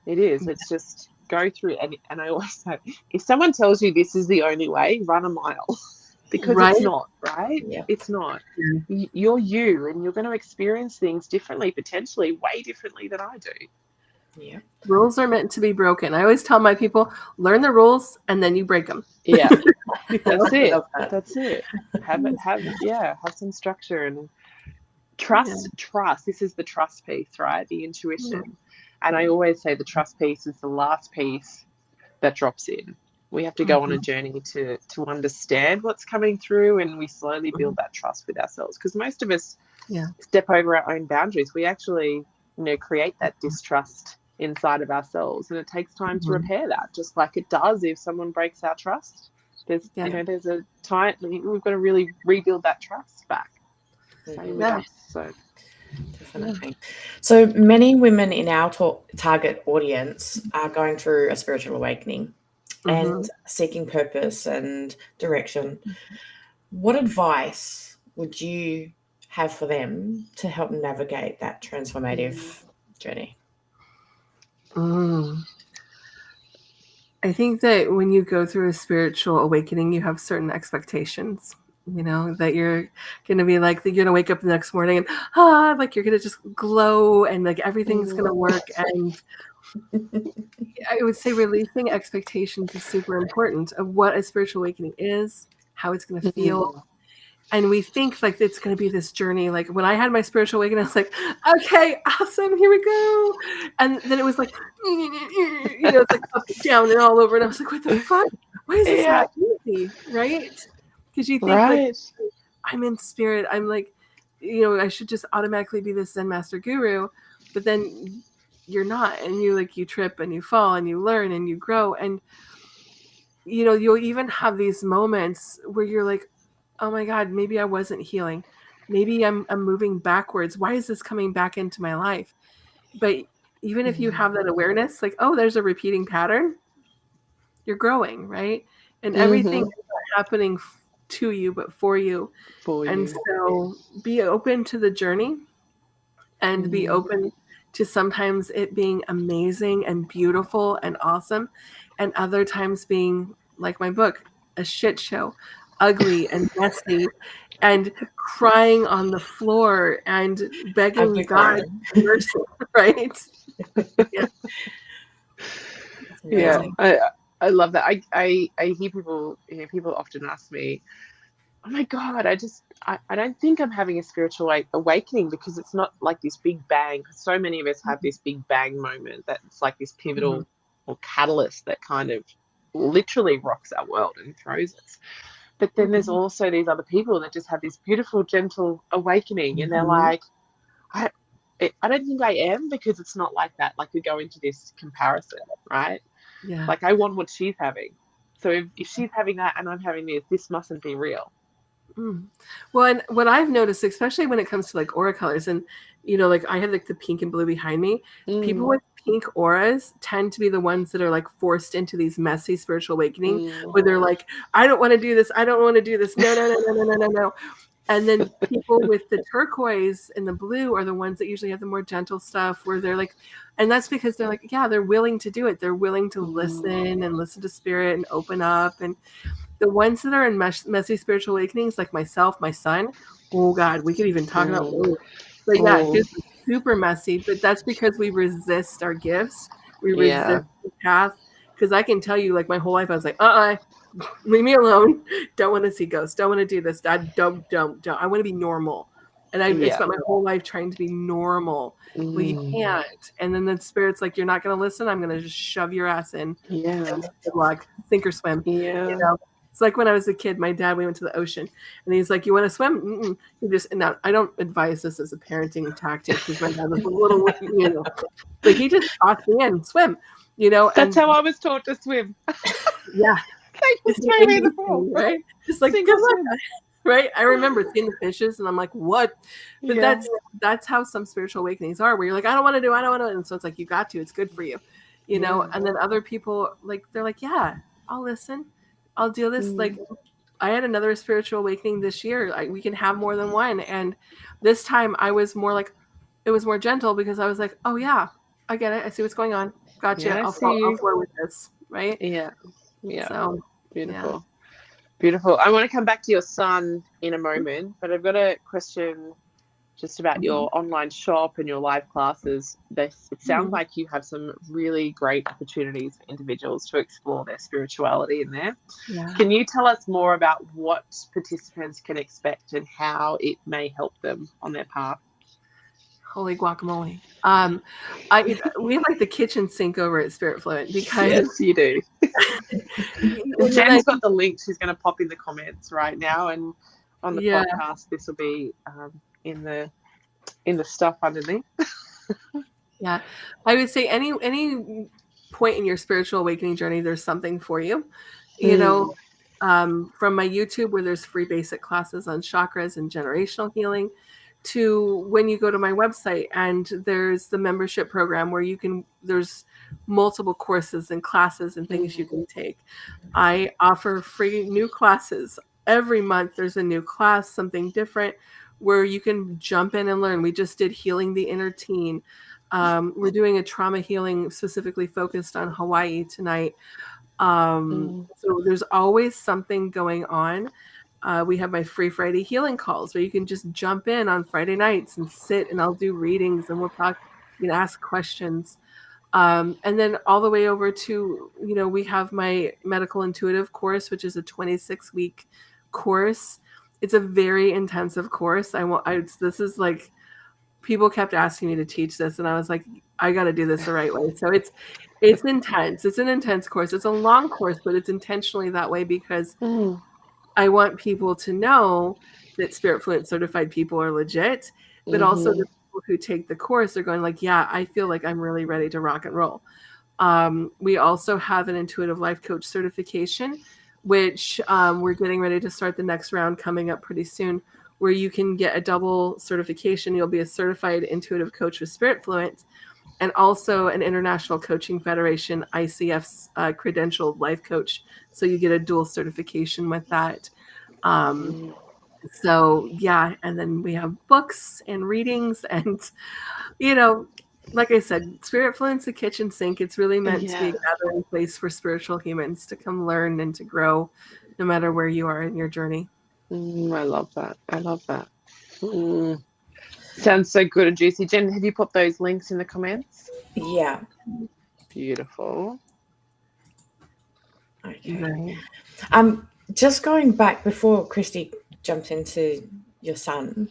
It's just go through. And I always say, if someone tells you this is the only way, run a mile. Because Right? it's not, right? Yeah. It's not. Yeah. You're you, and you're going to experience things differently, potentially way differently than I do. Yeah. Rules are meant to be broken. I always tell my people, learn the rules and then you break them. Yeah. That's it. Love that. That's it. Have some structure and trust. This is the trust piece, right? The intuition. And I always say the trust piece is the last piece that drops in. We have to go on a journey to understand what's coming through, and we slowly build that trust with ourselves, because most of us step over our own boundaries. We actually, create that distrust inside of ourselves, and it takes time to repair that, just like it does if someone breaks our trust. There's a time we've got to really rebuild that trust back. Same with us. So definitely. So many women in our target audience are going through a spiritual awakening and seeking purpose and direction. What advice would you have for them to help navigate that transformative journey? I think that when you go through a spiritual awakening, you have certain expectations, that you're going to be like, you're going to wake up the next morning and, like you're going to just glow and like everything's going to work. And I would say releasing expectations is super important of what a spiritual awakening is, how it's going to feel. And we think like it's going to be this journey. Like when I had my spiritual awakening, I was like, okay, awesome, here we go. And then it was like, it's like up and down and all over. And I was like, what the fuck? Why is this not easy? Right? Because you think like, I'm in spirit. I'm like, I should just automatically be this Zen master guru. But then you're not. And you trip and you fall and you learn and you grow. And, you'll even have these moments where you're like, oh my God, maybe I wasn't healing. Maybe I'm moving backwards. Why is this coming back into my life? But even if you have that awareness, like, oh, there's a repeating pattern, you're growing, right? And everything is not happening to you, but for you. So be open to the journey and be open to sometimes it being amazing and beautiful and awesome, and other times being like my book, a shit show, ugly and messy, and crying on the floor and begging God for mercy, right? I love that. I hear people often ask me, oh my God, I don't think I'm having a spiritual awakening, because it's not like this big bang. So many of us have this big bang moment that's like this pivotal or catalyst that kind of literally rocks our world and throws us. But then there's also these other people that just have this beautiful, gentle awakening, and they're like, I don't think I am, because it's not like that. Like we go into this comparison, right? Yeah. Like I want what she's having. So if she's having that and I'm having this mustn't be real. Well, and what I've noticed, especially when it comes to like aura colors, and like I have like the pink and blue behind me. People with pink auras tend to be the ones that are like forced into these messy spiritual awakening, where they're like, I don't want to do this. I don't want to do this. No. And then people with the turquoise and the blue are the ones that usually have the more gentle stuff, where they're like, and that's because they're like, yeah, they're willing to do it. They're willing to listen and listen to spirit and open up. And the ones that are in messy spiritual awakenings, like myself, my son, oh God, we could even talk about those. But yeah, his is super messy, but that's because we resist our gifts. We resist the path. Because I can tell you, like my whole life, I was like, leave me alone. Don't want to see ghosts. Don't want to do this. Dad, don't. I want to be normal. And I spent my whole life trying to be normal. Well, you can't. And then the spirit's like, you're not going to listen. I'm going to just shove your ass in. Yeah. Good luck. Sink or swim. Yeah. It's like when I was a kid, my dad, we went to the ocean and he's like, you want to swim? Mm-mm. You just, and now I don't advise this as a parenting tactic because my dad was a little, but he just tossed me in, swim, That's how I was taught to swim. Yeah. Just throw me in the pool. Right? Just like, good luck. Right? I remember seeing the fishes and I'm like, what? But that's how some spiritual awakenings are, where you're like, I don't want to. And so it's like, you got to, it's good for you, and then other people, like, they're like, yeah, I'll listen. I'll do this. Like, I had another spiritual awakening this year. We can have more than one. And this time I was more like, it was more gentle because I was like, oh yeah, I get it. I see what's going on. Gotcha. Yeah, I'll flow with this. Right. Yeah. Yeah. So beautiful. Yeah. Beautiful. I want to come back to your son in a moment, but I've got a question just about your online shop and your live classes. It sounds like you have some really great opportunities for individuals to explore their spirituality in there. Yeah. Can you tell us more about what participants can expect and how it may help them on their path? Holy guacamole. We have like the kitchen sink over at Spirit Fluent because yes, you do. Jen's got the link. She's going to pop in the comments right now, and on the podcast, this will be in the stuff underneath. Yeah, I would say any point in your spiritual awakening journey, there's something for you. From my YouTube, where there's free basic classes on chakras and generational healing, to when you go to my website and there's the membership program where there's multiple courses and classes and things you can take. I offer free new classes every month. There's a new class, something different, where you can jump in and learn. We just did Healing the Inner Teen. We're doing a trauma healing specifically focused on Hawaii tonight. So there's always something going on. We have my free Friday healing calls where you can just jump in on Friday nights and sit, and I'll do readings and we'll talk, ask questions. And then all the way over to, we have my medical intuitive course, which is a 26-week course. It's a very intensive course. This is like, people kept asking me to teach this and I was like, I got to do this the right way. So it's intense. It's an intense course. It's a long course, but it's intentionally that way because I want people to know that Spirit Fluent certified people are legit, but also the people who take the course are going like, yeah, I feel like I'm really ready to rock and roll. We also have an intuitive life coach certification, which we're getting ready to start the next round coming up pretty soon, where you can get a double certification. You'll be a certified intuitive coach with Spirit Fluent and also an International Coaching Federation, ICF's credentialed life coach. So you get a dual certification with that. So yeah, and then we have books and readings and, like I said, Spirit Fluent's a kitchen sink. It's really meant to be a gathering place for spiritual humans to come learn and to grow no matter where you are in your journey. I love that. Sounds so good and juicy. Jen, have you put those links in the comments? Yeah. Beautiful. Okay. Just going back before Christy jumps into your son,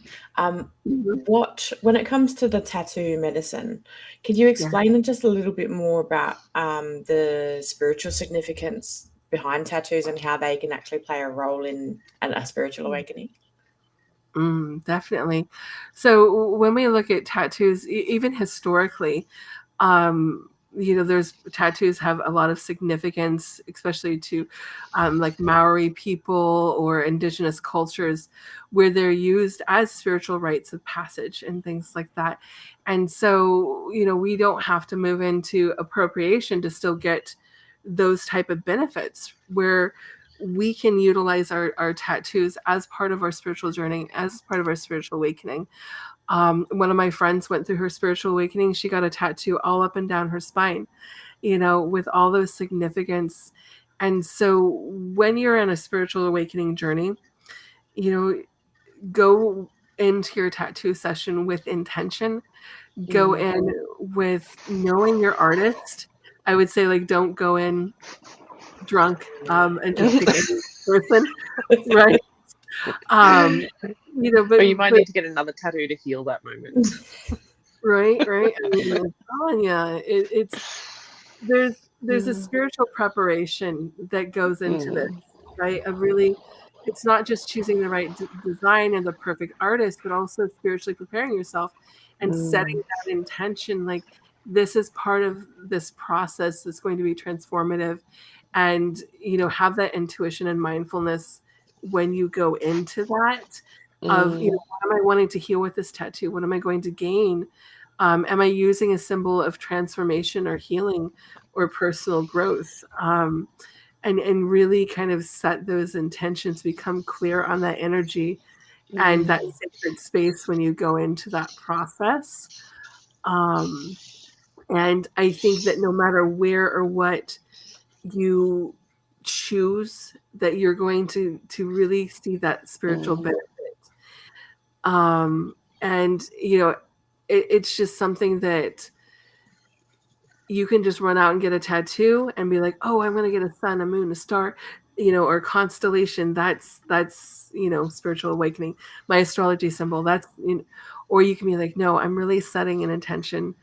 when it comes to the tattoo medicine, could you explain just a little bit more about the spiritual significance behind tattoos and how they can actually play a role in a spiritual awakening? Definitely. So when we look at tattoos, even historically, there's tattoos have a lot of significance, especially to like Maori people or indigenous cultures, where they're used as spiritual rites of passage and things like that. And so, we don't have to move into appropriation to still get those type of benefits, where we can utilize our tattoos as part of our spiritual journey, as part of our spiritual awakening. One of my friends went through her spiritual awakening. She got a tattoo all up and down her spine, with all those significance. And so when you're in a spiritual awakening journey, go into your tattoo session with intention, go in with knowing your artist. I would say, like, don't go in drunk and just pick any person, right? But you might need to get another tattoo to heal that moment. Right. I mean, I'm telling you, there's a spiritual preparation that goes into this. right? Of really, it's not just choosing the right design and the perfect artist, but also spiritually preparing yourself and setting that intention. Like, this is part of this process that's going to be transformative, and have that intuition and mindfulness when you go into that of what am I wanting to heal with this tattoo? What am I going to gain? Am I using a symbol of transformation or healing or personal growth? And really kind of set those intentions, become clear on that energy and that sacred space when you go into that process. And I think that no matter where or what you choose, that you're going to really see that spiritual benefit. And it's just something that you can just run out and get a tattoo and be like, oh, I'm going to get a sun, a moon, a star, or a constellation. That's spiritual awakening. My astrology symbol. Or you can be like, no, I'm really setting an intention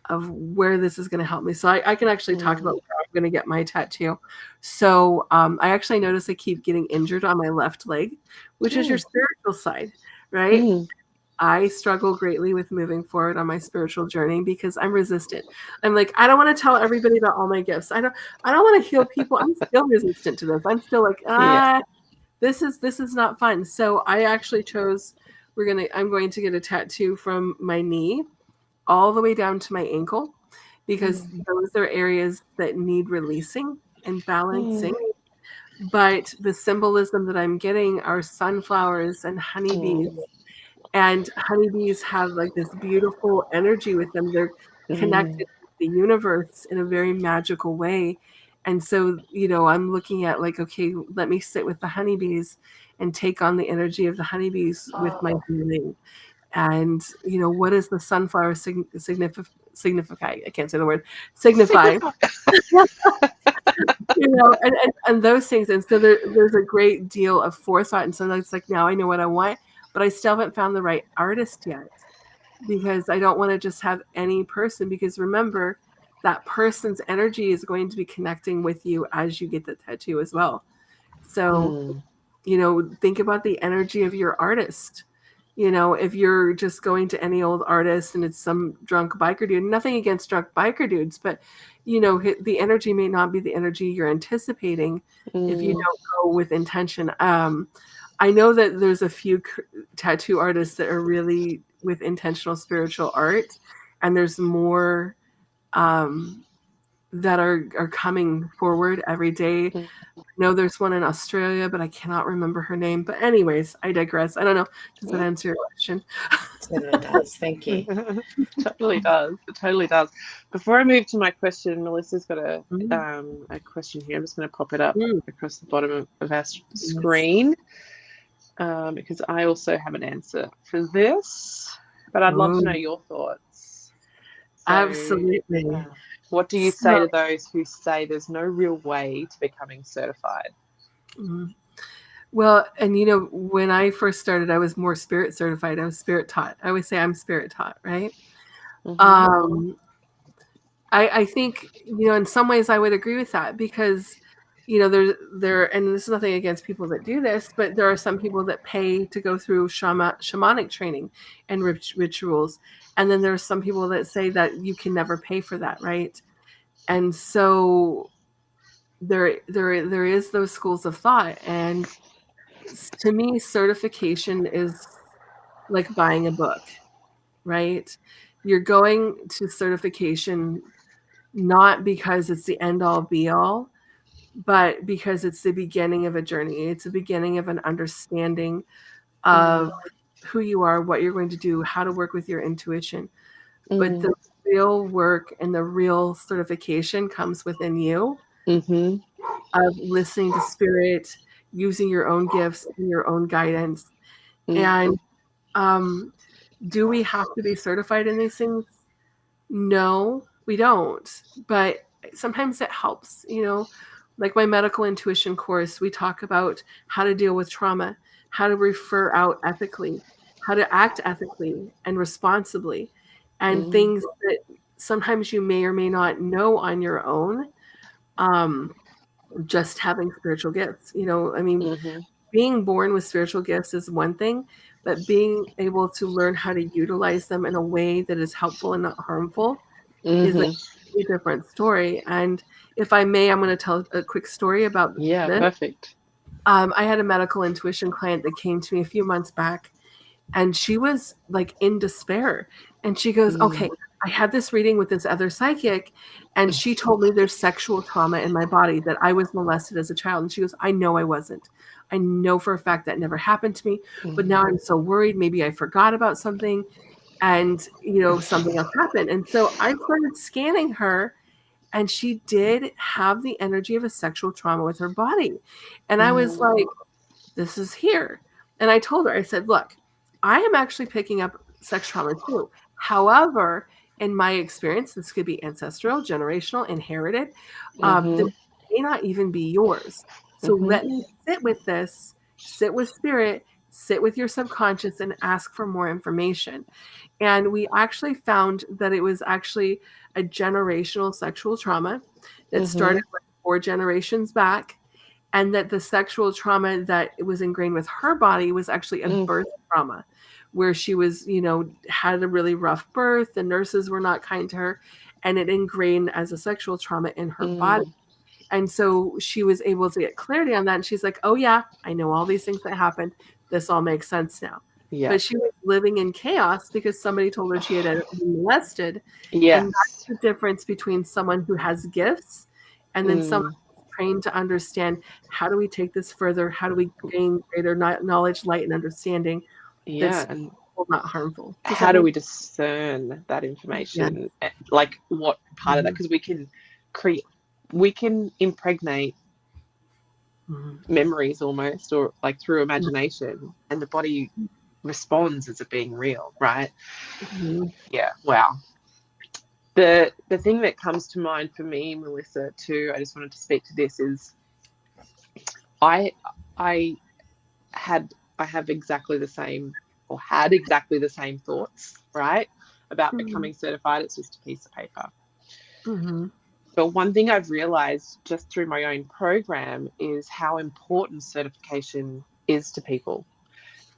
of where this is going to help me. So I can actually talk about where I'm going to get my tattoo. So I actually notice I keep getting injured on my left leg, which is your spiritual side, right? I struggle greatly with moving forward on my spiritual journey because I'm resistant. I'm like, I don't want to tell everybody about all my gifts. I don't want to heal people. I'm still resistant to this. I'm still like, this is not fun. So I actually chose, I'm going to get a tattoo from my knee all the way down to my ankle, because those are areas that need releasing and balancing. But the symbolism that I'm getting are sunflowers and honeybees. And honeybees have like this beautiful energy with them. They're connected with the universe in a very magical way. And so, I'm looking at like, okay, let me sit with the honeybees and take on the energy of the honeybees with my healing. And, what does the sunflower signify? I can't say the word, signify. And those things. And so there's a great deal of forethought. And so it's like, now I know what I want, but I still haven't found the right artist yet, because I don't want to just have any person, because remember, that person's energy is going to be connecting with you as you get the tattoo as well. So, think about the energy of your artist. If you're just going to any old artist and it's some drunk biker dude, nothing against drunk biker dudes, but the energy may not be the energy you're anticipating if you don't go with intention. I know that there's a few tattoo artists that are really with intentional spiritual art, and there's more that are coming forward every day. I know there's one in Australia, but I cannot remember her name. But anyways, I digress. I don't know. Does that answer your question? It does. Thank you. Totally does. It totally does. Before I move to my question, Melissa's got a question here. I'm just going to pop it up across the bottom of our screen, because I also have an answer for this, but I'd love to know your thoughts. So, absolutely. What do you say to those who say there's no real way to becoming certified? Well, and when I first started, I was more spirit certified. I was spirit taught. I always say I'm spirit taught, right? I think, in some ways I would agree with that, because, there, and this is nothing against people that do this, but there are some people that pay to go through shamanic training and rituals. And then there are some people that say that you can never pay for that, right? And so there is those schools of thought. And to me, certification is like buying a book, right? You're going to certification not because it's the end all be all, but because it's the beginning of a journey. It's the beginning of an understanding of who you are, what you're going to do, how to work with your intuition. But the real work and the real certification comes within you, of listening to spirit, using your own gifts and your own guidance. And do we have to be certified in these things? No, we don't. But sometimes it helps, like my medical intuition course, we talk about how to deal with trauma, how to refer out ethically, how to act ethically and responsibly, and things that sometimes you may or may not know on your own. just having spiritual gifts. You know, I mean, Mm-hmm. being born with spiritual gifts is one thing, but being able to learn how to utilize them in a way that is helpful and not harmful is a completely different story. And if I may, I'm going to tell a quick story about Yeah, this. perfect. I had a medical intuition client that came to me a few months back, and she was like in despair. And she goes, okay, I had this reading with this other psychic, and she told me there's sexual trauma in my body, that I was molested as a child. And she goes, I know I wasn't. I know for a fact that never happened to me, but now I'm so worried. Maybe I forgot about something, and, you know, something else happened. And so I started scanning her, and she did have the energy of a sexual trauma with her body. And I was like, this is here. And I told her, I said, look, I am actually picking up sex trauma too. However, in my experience, this could be ancestral, generational, inherited. This may not even be yours. So let me sit with this, sit with spirit, sit with your subconscious, and ask for more information. And we actually found that it was actually a generational sexual trauma that started like 4 generations back, and that the sexual trauma that was ingrained with her body was actually a birth trauma, where she was, you know, had a really rough birth, the nurses were not kind to her, and it ingrained as a sexual trauma in her body. And so she was able to get clarity on that, and she's like, oh yeah, I know all these things that happened, this all makes sense now. Yeah. But she was living in chaos because somebody told her she had been molested. Yes. And that's the difference between someone who has gifts and then someone who's trained to understand, how do we take this further? How do we gain greater knowledge, light, and understanding that's and not harmful? how do we discern that information? Yeah. Like what part of that? Because we can impregnate memories almost, or like through imagination, and the body responds as it being real, right? Yeah. Wow. The thing that comes to mind for me, Melissa, too, I just wanted to speak to this, is I have exactly the same, or had exactly the same thoughts, right, about becoming certified. It's just a piece of paper. But one thing I've realized just through my own program is how important certification is to people.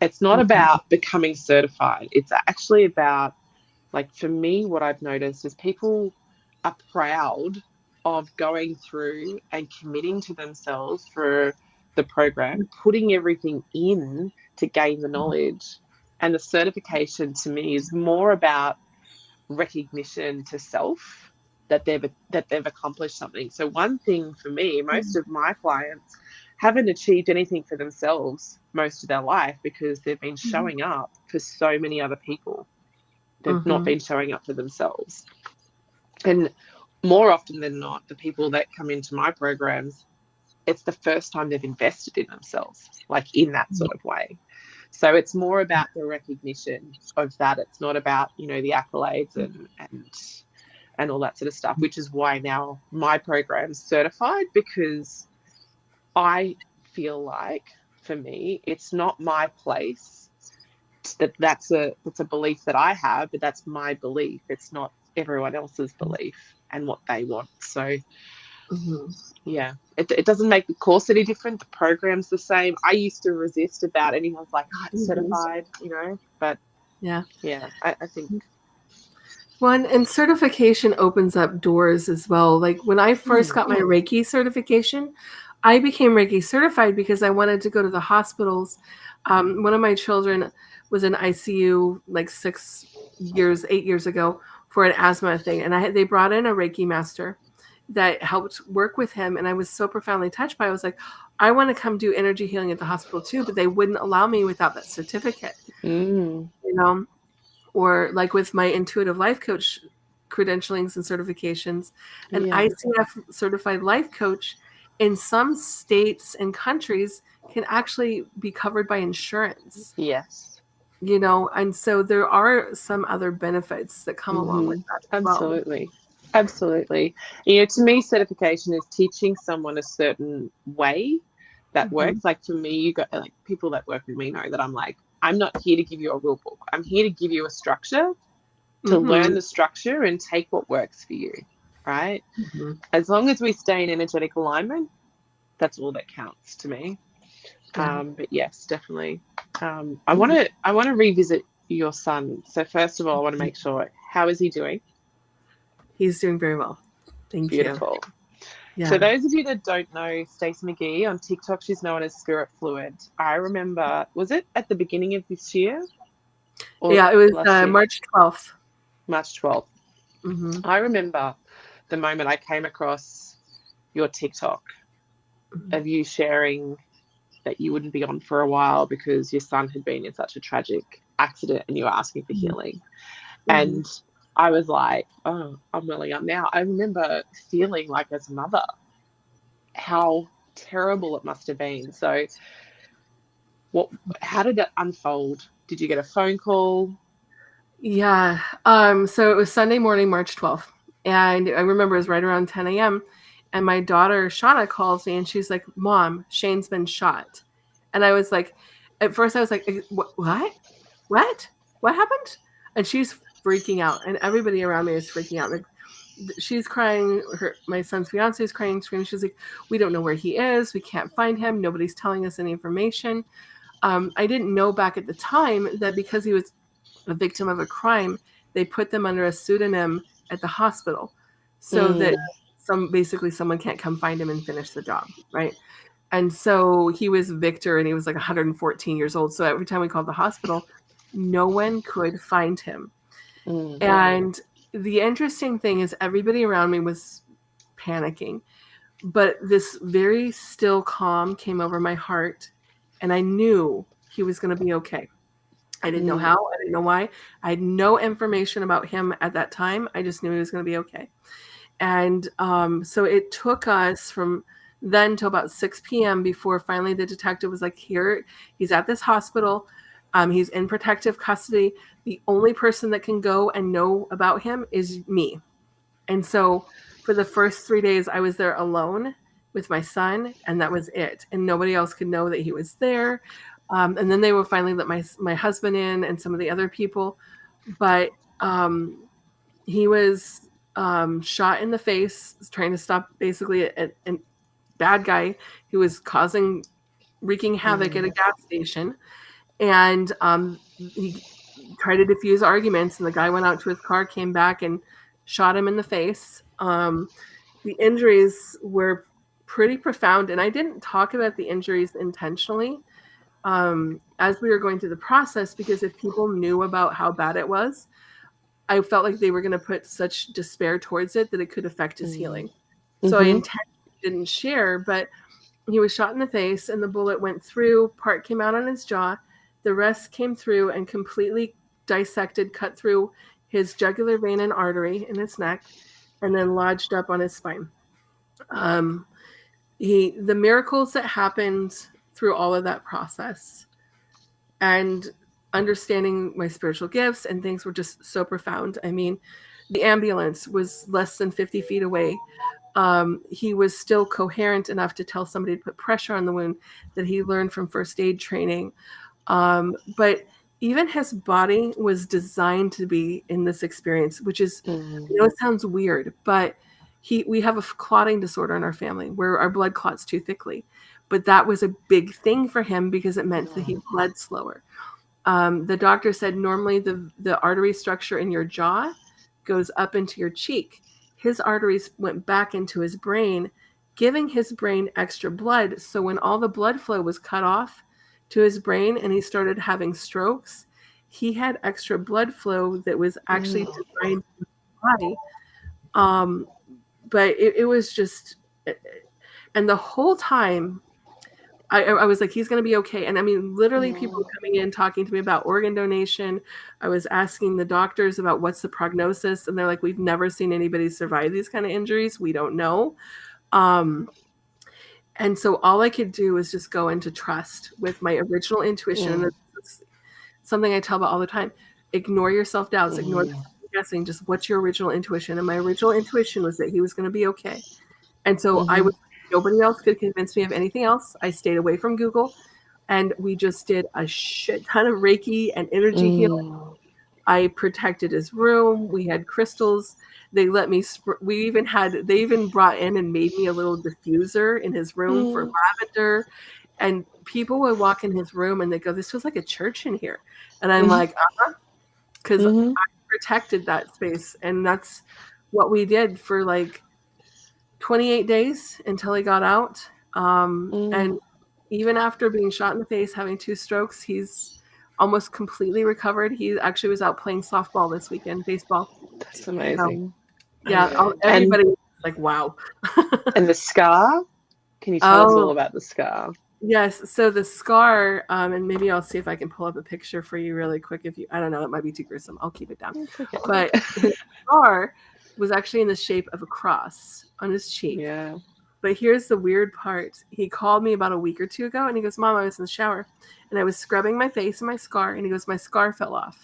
It's not about becoming certified. It's actually about, like, for me, what I've noticed is people are proud of going through and committing to themselves for the program, putting everything in to gain the knowledge. And the certification to me is more about recognition to self that they've accomplished something. So one thing for me, most of my clients haven't achieved anything for themselves most of their life because they've been showing up for so many other people. They've not been showing up for themselves. And more often than not, the people that come into my programs, it's the first time they've invested in themselves, like in that sort of way. So it's more about the recognition of that. It's not about, you know, the accolades and all that sort of stuff, which is why now my program's certified, because I feel like, for me, it's not my place. That's a belief that I have, but that's my belief. It's not everyone else's belief and what they want. So yeah, it doesn't make the course any different. The program's the same. I used to resist about anyone's like, oh, it's certified, you know, but yeah, I think. Well, and certification opens up doors as well. Like when I first got my Reiki certification, I became Reiki certified because I wanted to go to the hospitals. One of my children was in ICU like 8 years ago for an asthma thing. And they brought in a Reiki master that helped work with him. And I was so profoundly touched by it. I was like, I want to come do energy healing at the hospital too, but they wouldn't allow me without that certificate, you know? Or like with my intuitive life coach credentialings and certifications, an ICF certified life coach in some states and countries can actually be covered by insurance. Yes. You know, and so there are some other benefits that come along with that as Absolutely. Well. Absolutely. You know, to me, certification is teaching someone a certain way that works. Like for me, you got like people that work with me know that I'm like, I'm not here to give you a rule book. I'm here to give you a structure to learn the structure and take what works for you, right? As long as we stay in energetic alignment, that's all that counts to me. Yeah. But yes, definitely. I want to revisit your son. So first of all, I want to make sure, how is he doing? He's doing very well. Thank you. Beautiful. Yeah. For those of you that don't know Stacee Magee, on TikTok, she's known as Spirit Fluid. I remember, was it at the beginning of this year? Yeah, it was last year? March 12th. March 12th. Mm-hmm. I remember the moment I came across your TikTok of you sharing that you wouldn't be on for a while because your son had been in such a tragic accident and you were asking for healing. And I was like, oh, I'm welling up now. I remember feeling like, as a mother, how terrible it must have been. So how did it unfold? Did you get a phone call? Yeah. So it was Sunday morning, March 12th. And I remember it was right around 10 a.m. And my daughter, Shauna, calls me and she's like, Mom, Shane's been shot. And I was like, at first I was like, what? What happened? And she's freaking out. And everybody around me is freaking out. Like, she's crying. My son's fiance is crying, screaming. She's like, we don't know where he is. We can't find him. Nobody's telling us any information. I didn't know back at the time that because he was a victim of a crime, they put them under a pseudonym at the hospital so that someone can't come find him and finish the job, right? And so he was Victor, and he was like 114 years old. So every time we called the hospital, no one could find him. And the interesting thing is everybody around me was panicking, but this very still calm came over my heart, and I knew he was going to be okay. I didn't know how. I didn't know why. I had no information about him at that time. I just knew he was going to be okay. And so it took us from then till about 6 p.m. before finally the detective was like, here, he's at this hospital. He's in protective custody. The only person that can go and know about him is me. And so for the first 3 days, I was there alone with my son, and that was it. And nobody else could know that he was there. And then they would finally let my husband in and some of the other people. But he was shot in the face, trying to stop basically a bad guy who was wreaking havoc at a gas station. And he tried to defuse arguments, and the guy went out to his car, came back, and shot him in the face. The injuries were pretty profound, and I didn't talk about the injuries intentionally as we were going through the process, because if people knew about how bad it was, I felt like they were going to put such despair towards it that it could affect his healing. So I intentionally didn't share, but he was shot in the face and the bullet went through, part came out on his jaw, the rest came through and completely dissected, cut through his jugular vein and artery in his neck, and then lodged up on his spine. The miracles that happened through all of that process and understanding my spiritual gifts and things were just so profound. I mean, the ambulance was less than 50 feet away. He was still coherent enough to tell somebody to put pressure on the wound that he learned from first aid training. But even his body was designed to be in this experience, which is, it sounds weird, but we have a clotting disorder in our family where our blood clots too thickly. But that was a big thing for him because it meant that he bled slower. The doctor said normally the artery structure in your jaw goes up into your cheek. His arteries went back into his brain, giving his brain extra blood. So when all the blood flow was cut off to his brain and he started having strokes, he had extra blood flow that was actually designed for his body. But it was just, and the whole time, I was like, he's going to be okay. And I mean, literally people coming in, talking to me about organ donation. I was asking the doctors about what's the prognosis. And they're like, we've never seen anybody survive these kind of injuries. We don't know. And so all I could do was just go into trust with my original intuition. And it's something I tell about all the time. Ignore your self-doubts, ignore guessing, just what's your original intuition. And my original intuition was that he was going to be okay. And so nobody else could convince me of anything else. I stayed away from Google, and we just did a shit ton of Reiki and energy healing. I protected his room. We had crystals. They let me. They even brought in and made me a little diffuser in his room for lavender. And people would walk in his room and they go, "This feels like a church in here." And I'm like, because I protected that space, and that's what we did for like 28 days until he got out. And even after being shot in the face, having 2 strokes, he's almost completely recovered. He actually was out playing softball this weekend, baseball. That's amazing. Everybody was like, wow. And the scar? Can you tell us all about the scar? Yes. So the scar, and maybe I'll see if I can pull up a picture for you really quick. I don't know, it might be too gruesome. I'll keep it down. Okay. But his scar was actually in the shape of a cross on his cheek. Yeah. But here's the weird part. He called me about a week or 2 ago, and he goes, "Mom, I was in the shower, and I was scrubbing my face and my scar," and he goes, "My scar fell off."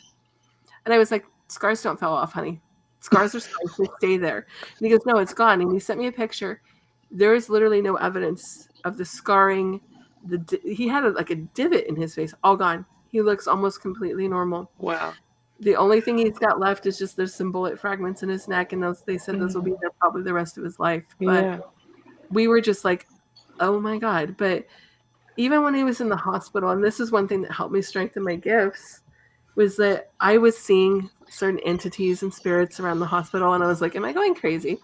And I was like, "Scars don't fall off, honey. Scars are supposed to stay there." And he goes, "No, it's gone." And he sent me a picture. There is literally no evidence of the scarring. He had a divot in his face, all gone. He looks almost completely normal. Wow. The only thing he's got left is just there's some bullet fragments in his neck, and they said those will be there probably the rest of his life. But we were just like, oh my God. But even when he was in the hospital, and this is one thing that helped me strengthen my gifts, was that I was seeing certain entities and spirits around the hospital, and I was like, am I going crazy?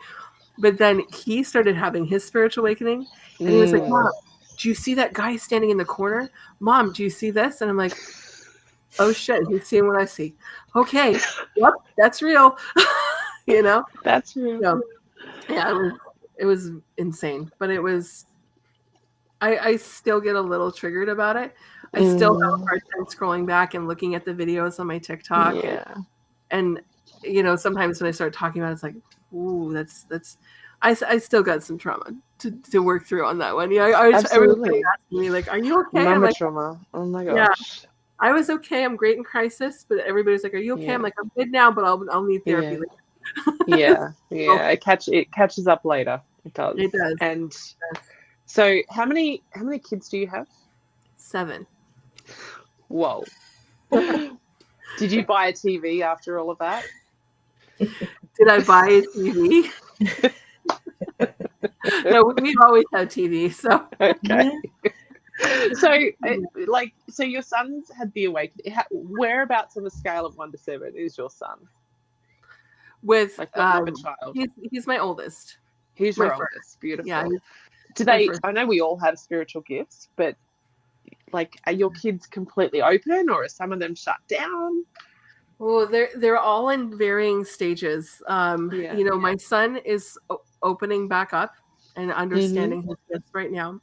But then he started having his spiritual awakening, and he was like, "Mom, do you see that guy standing in the corner? Mom, do you see this?" And I'm like, oh shit, he's seeing what I see. Okay, yep, that's real. That's real. So, yeah, it was insane, but it was. I still get a little triggered about it. I still have a hard time scrolling back and looking at the videos on my TikTok. Yeah. And sometimes when I start talking about it, it's like, ooh, that's. I still got some trauma to work through on that one. Yeah, everybody asking me like, "Are you okay?" Mama I'm like, trauma. Oh my gosh. Yeah, I was okay. I'm great in crisis, but everybody's like, "Are you okay?" Yeah. I'm like, "I'm good now, but I'll need therapy later." Yeah. It catches up later. It does. It does. And so, how many kids do you have? 7. Whoa. Did you buy a TV after all of that? Did I buy a TV? No, we've always had TV. So okay. So your sons had the awakening. Whereabouts on the scale of 1 to 7 is your son? With like a child. He's my oldest. He's your oldest. Beautiful. Yeah. Do they? I know we all have spiritual gifts, but are your kids completely open, or are some of them shut down? Well, they're all in varying stages. My son is opening back up and understanding his gifts right now.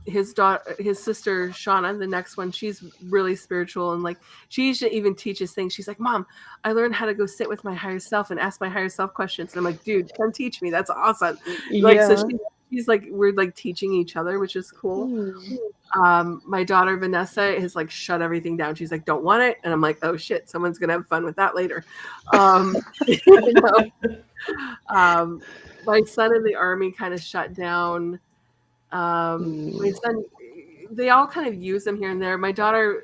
His sister Shauna, the next one, she's really spiritual, and she even teaches things. She's like, "Mom, I learned how to go sit with my higher self and ask my higher self questions." And I'm like, "Dude, come teach me. That's awesome." So she's we're teaching each other, which is cool. My daughter Vanessa has shut everything down. She's like, "Don't want it," and I'm like, "Oh shit, someone's gonna have fun with that later." My son in the Army kind of shut down. My son, they all kind of use them here and there. My daughter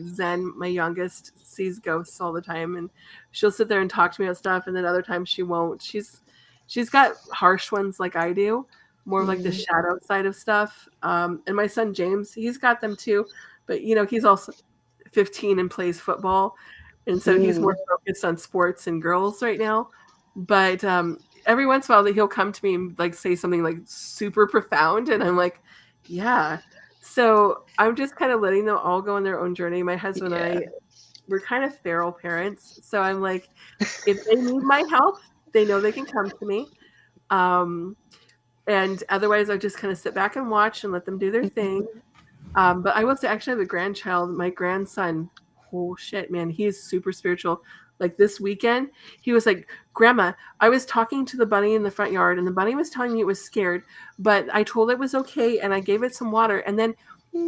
Zen, my youngest, sees ghosts all the time, and she'll sit there and talk to me about stuff, and then other times she won't. She's got harsh ones like I do, more of the shadow side of stuff. And my son James, he's got them too, but he's also 15 and plays football, and so he's more focused on sports and girls right now. But every once in a while he'll come to me and say something super profound, and I'm like, yeah. So I'm just kind of letting them all go on their own journey. My husband and I, we're kind of feral parents, so I'm like, if they need my help, they know they can come to me. And otherwise I just kind of sit back and watch and let them do their thing. But I will say, actually, I have a grandchild. My grandson, oh shit, man, he's super spiritual. This weekend, he was like, "Grandma, I was talking to the bunny in the front yard, and the bunny was telling me it was scared, but I told it was okay, and I gave it some water. And then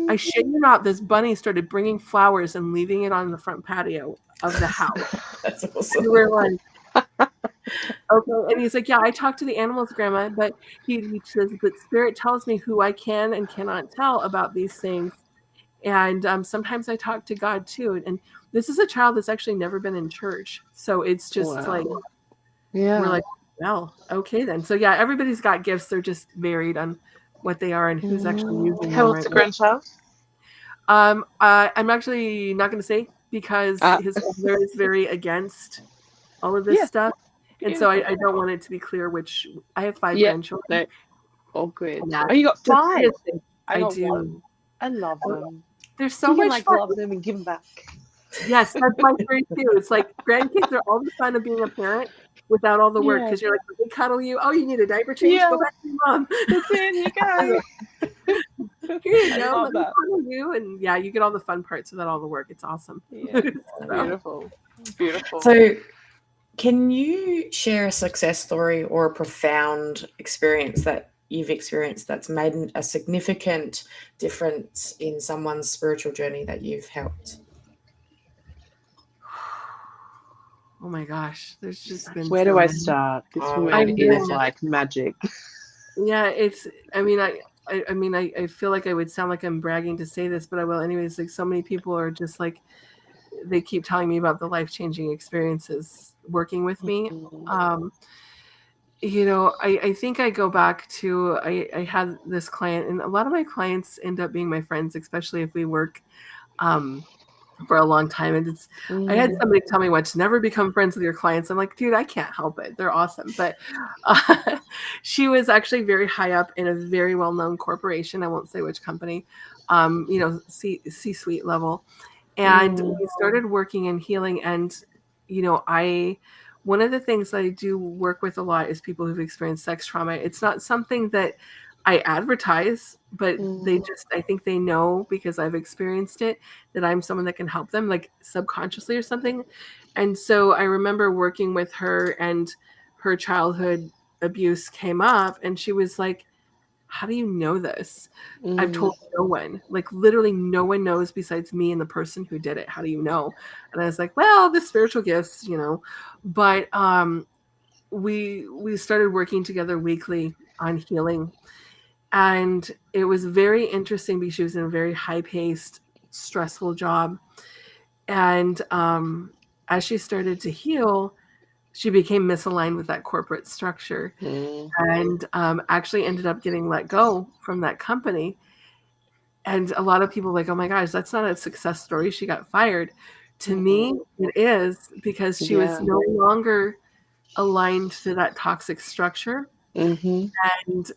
I shit you not, this bunny started bringing flowers and leaving it on the front patio of the house." That's awesome. We were like, okay. And he's like, "Yeah, I talked to the animals, Grandma, but he says, but Spirit tells me who I can and cannot tell about these things." And sometimes I talk to God too. And this is a child that's actually never been in church. So it's just like, we're like, well, okay then. So yeah, everybody's got gifts. They're just varied on what they are and who's actually using them. How old's the grandchild? I'm actually not going to say because his mother is very against all of this stuff. And so I don't want it to be clear which I have 5 grandchildren. No, all good. Yeah. Oh, you got 5? I do. 1. I love them. They're so much fun. Love them and give them back. Yes, that's my theory too. It's like grandkids are all the fun of being a parent without all the work because you're like, they cuddle you. Oh, you need a diaper change? Go back to your mom. That's it. Here you go. Here you go. Let me cuddle you. And yeah, you get all the fun parts without all the work. It's awesome. Yeah. Beautiful. Beautiful. So can you share a success story or a profound experience that you've experienced that's made a significant difference in someone's spiritual journey that you've helped? Oh my gosh, there's just been. Where do I start? This woman is like magic. Yeah, it's. I mean, I feel like I would sound like I'm bragging to say this, but I will anyways. Like so many people are just like, they keep telling me about the life-changing experiences working with me. You know, I think I go back to I had this client, and a lot of my clients end up being my friends, especially if we work for a long time. And it's I had somebody tell me once, never become friends with your clients. I'm like, dude, I can't help it. They're awesome. But she was actually very high up in a very well-known corporation. I won't say which company, you know, C-suite level. And we started working in healing. And, you know, one of the things I do work with a lot is people who've experienced sex trauma. It's not something that I advertise, but I think they know because I've experienced it, that I'm someone that can help them, like subconsciously or something. And so I remember working with her, and her childhood abuse came up, and she was like, how do you know this? I've told no one, like literally no one knows besides me and the person who did it. How do you know? And I was like, well, the spiritual gifts, you know, but we started working together weekly on healing. And it was very interesting because she was in a very high-paced, stressful job. And as she started to heal, she became misaligned with that corporate structure and actually ended up getting let go from that company. And a lot of people were like, oh my gosh, that's not a success story. She got fired. To me, it is, because she was no longer aligned to that toxic structure. And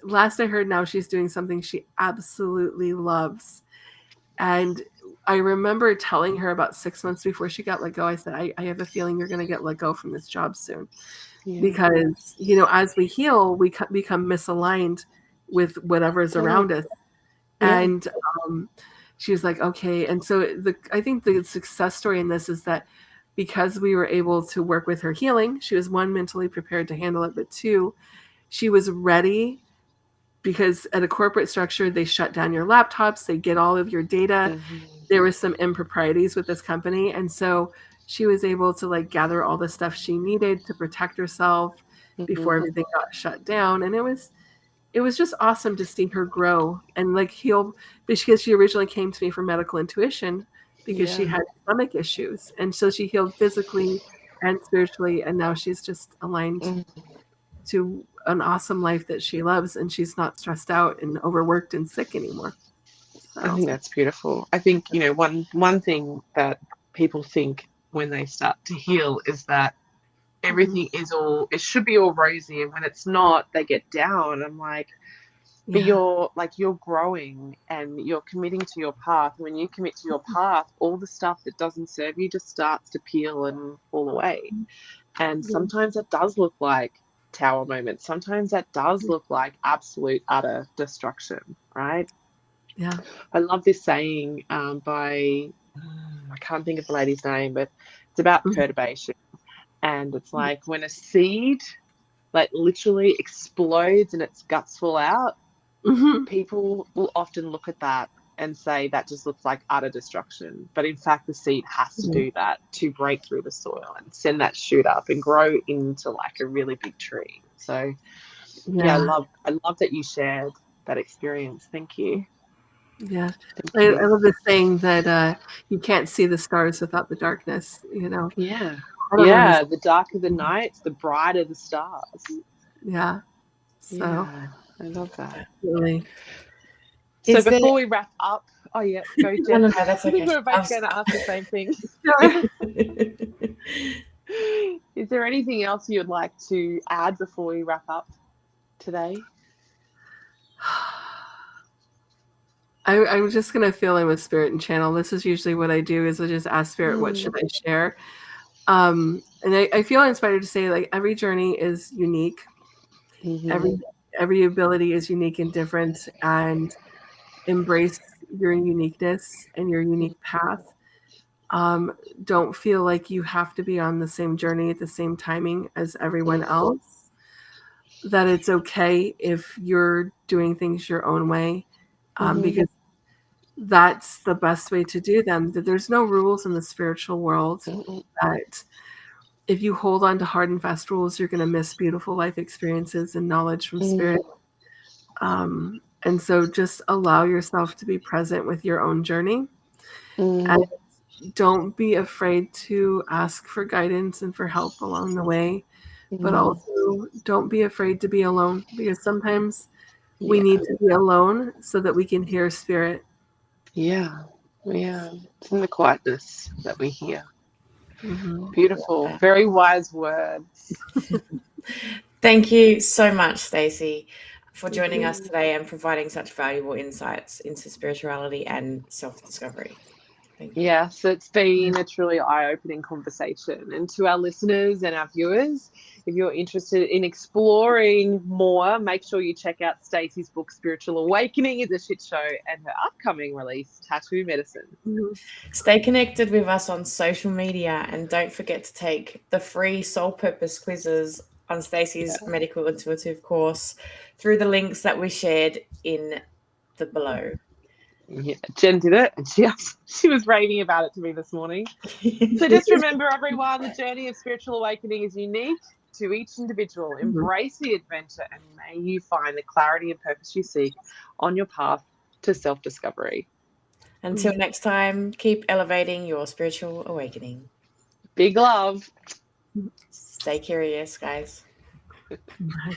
last I heard, now she's doing something she absolutely loves. And I remember telling her about 6 months before she got let go, I said, I have a feeling you're going to get let go from this job soon. Because, you know, as we heal, we become misaligned with whatever's around us. And she was like, okay. And so I think the success story in this is that because we were able to work with her healing, she was, 1, mentally prepared to handle it, but 2, she was ready, because at a corporate structure, they shut down your laptops, they get all of your data. There was some improprieties with this company. And so she was able to like gather all the stuff she needed to protect herself before everything got shut down. And it was just awesome to see her grow and like heal, because she originally came to me for medical intuition because she had stomach issues. And so she healed physically and spiritually. And now she's just aligned to an awesome life that she loves, and she's not stressed out and overworked and sick anymore. So. I think that's beautiful. I think, you know, one thing that people think when they start to heal is that everything it should be all rosy, and when it's not, they get down. I'm like, but you're growing and you're committing to your path. When you commit to your path, all the stuff that doesn't serve you just starts to peel and fall away. And sometimes it does look like tower moments. Sometimes that does look like absolute utter destruction, right? Yeah. I love this saying by, I can't think of the lady's name, but it's about perturbation. And it's like when a seed like literally explodes and its guts fall out, people will often look at that and say that just looks like utter destruction. But in fact, the seed has to do that to break through the soil and send that shoot up and grow into like a really big tree. So I love that you shared that experience. Thank you. Yeah. I love this saying that you can't see the stars without the darkness, you know. Yeah. I don't know Yeah. The darker the nights, the brighter the stars. Yeah. So Yeah. I love that. really. So before we wrap up, oh yeah, go Jen. No, that's okay. I think we're both going to ask the same thing. Is there anything else you'd like to add before we wrap up today? I'm just gonna fill in with spirit and channel. This is usually what I do is I just ask spirit, what should I share? And I feel inspired to say, like, every journey is unique. Every ability is unique and different, and embrace your uniqueness and your unique path. Don't feel like you have to be on the same journey at the same timing as everyone else. That it's okay if you're doing things your own way, because that's the best way to do them. That there's no rules in the spiritual world. That if you hold on to hard and fast rules, you're going to miss beautiful life experiences and knowledge from spirit. And so just allow yourself to be present with your own journey. And don't be afraid to ask for guidance and for help along the way. But also don't be afraid to be alone, because sometimes we need to be alone so that we can hear spirit. Yeah. It's in the quietness that we hear. Beautiful. Very wise words. Thank you so much, Stacey, for joining us today and providing such valuable insights into spirituality and self-discovery. Yes, it's been a truly eye-opening conversation. And to our listeners and our viewers, if you're interested in exploring more, make sure you check out Stacey's book, Spiritual Awakening is a Shit Show, and her upcoming release, Tattoo Medicine. Stay connected with us on social media, and don't forget to take the free Soul Purpose quizzes on Stacey's Medical Intuitive course through the links that we shared in the below. Yeah, Jen did it, and she was raving about it to me this morning. So just remember, everyone, the journey of spiritual awakening is unique to each individual. Embrace the adventure, and may you find the clarity and purpose you seek on your path to self-discovery. Until next time, keep elevating your spiritual awakening. Big love. Stay curious, guys. Bye.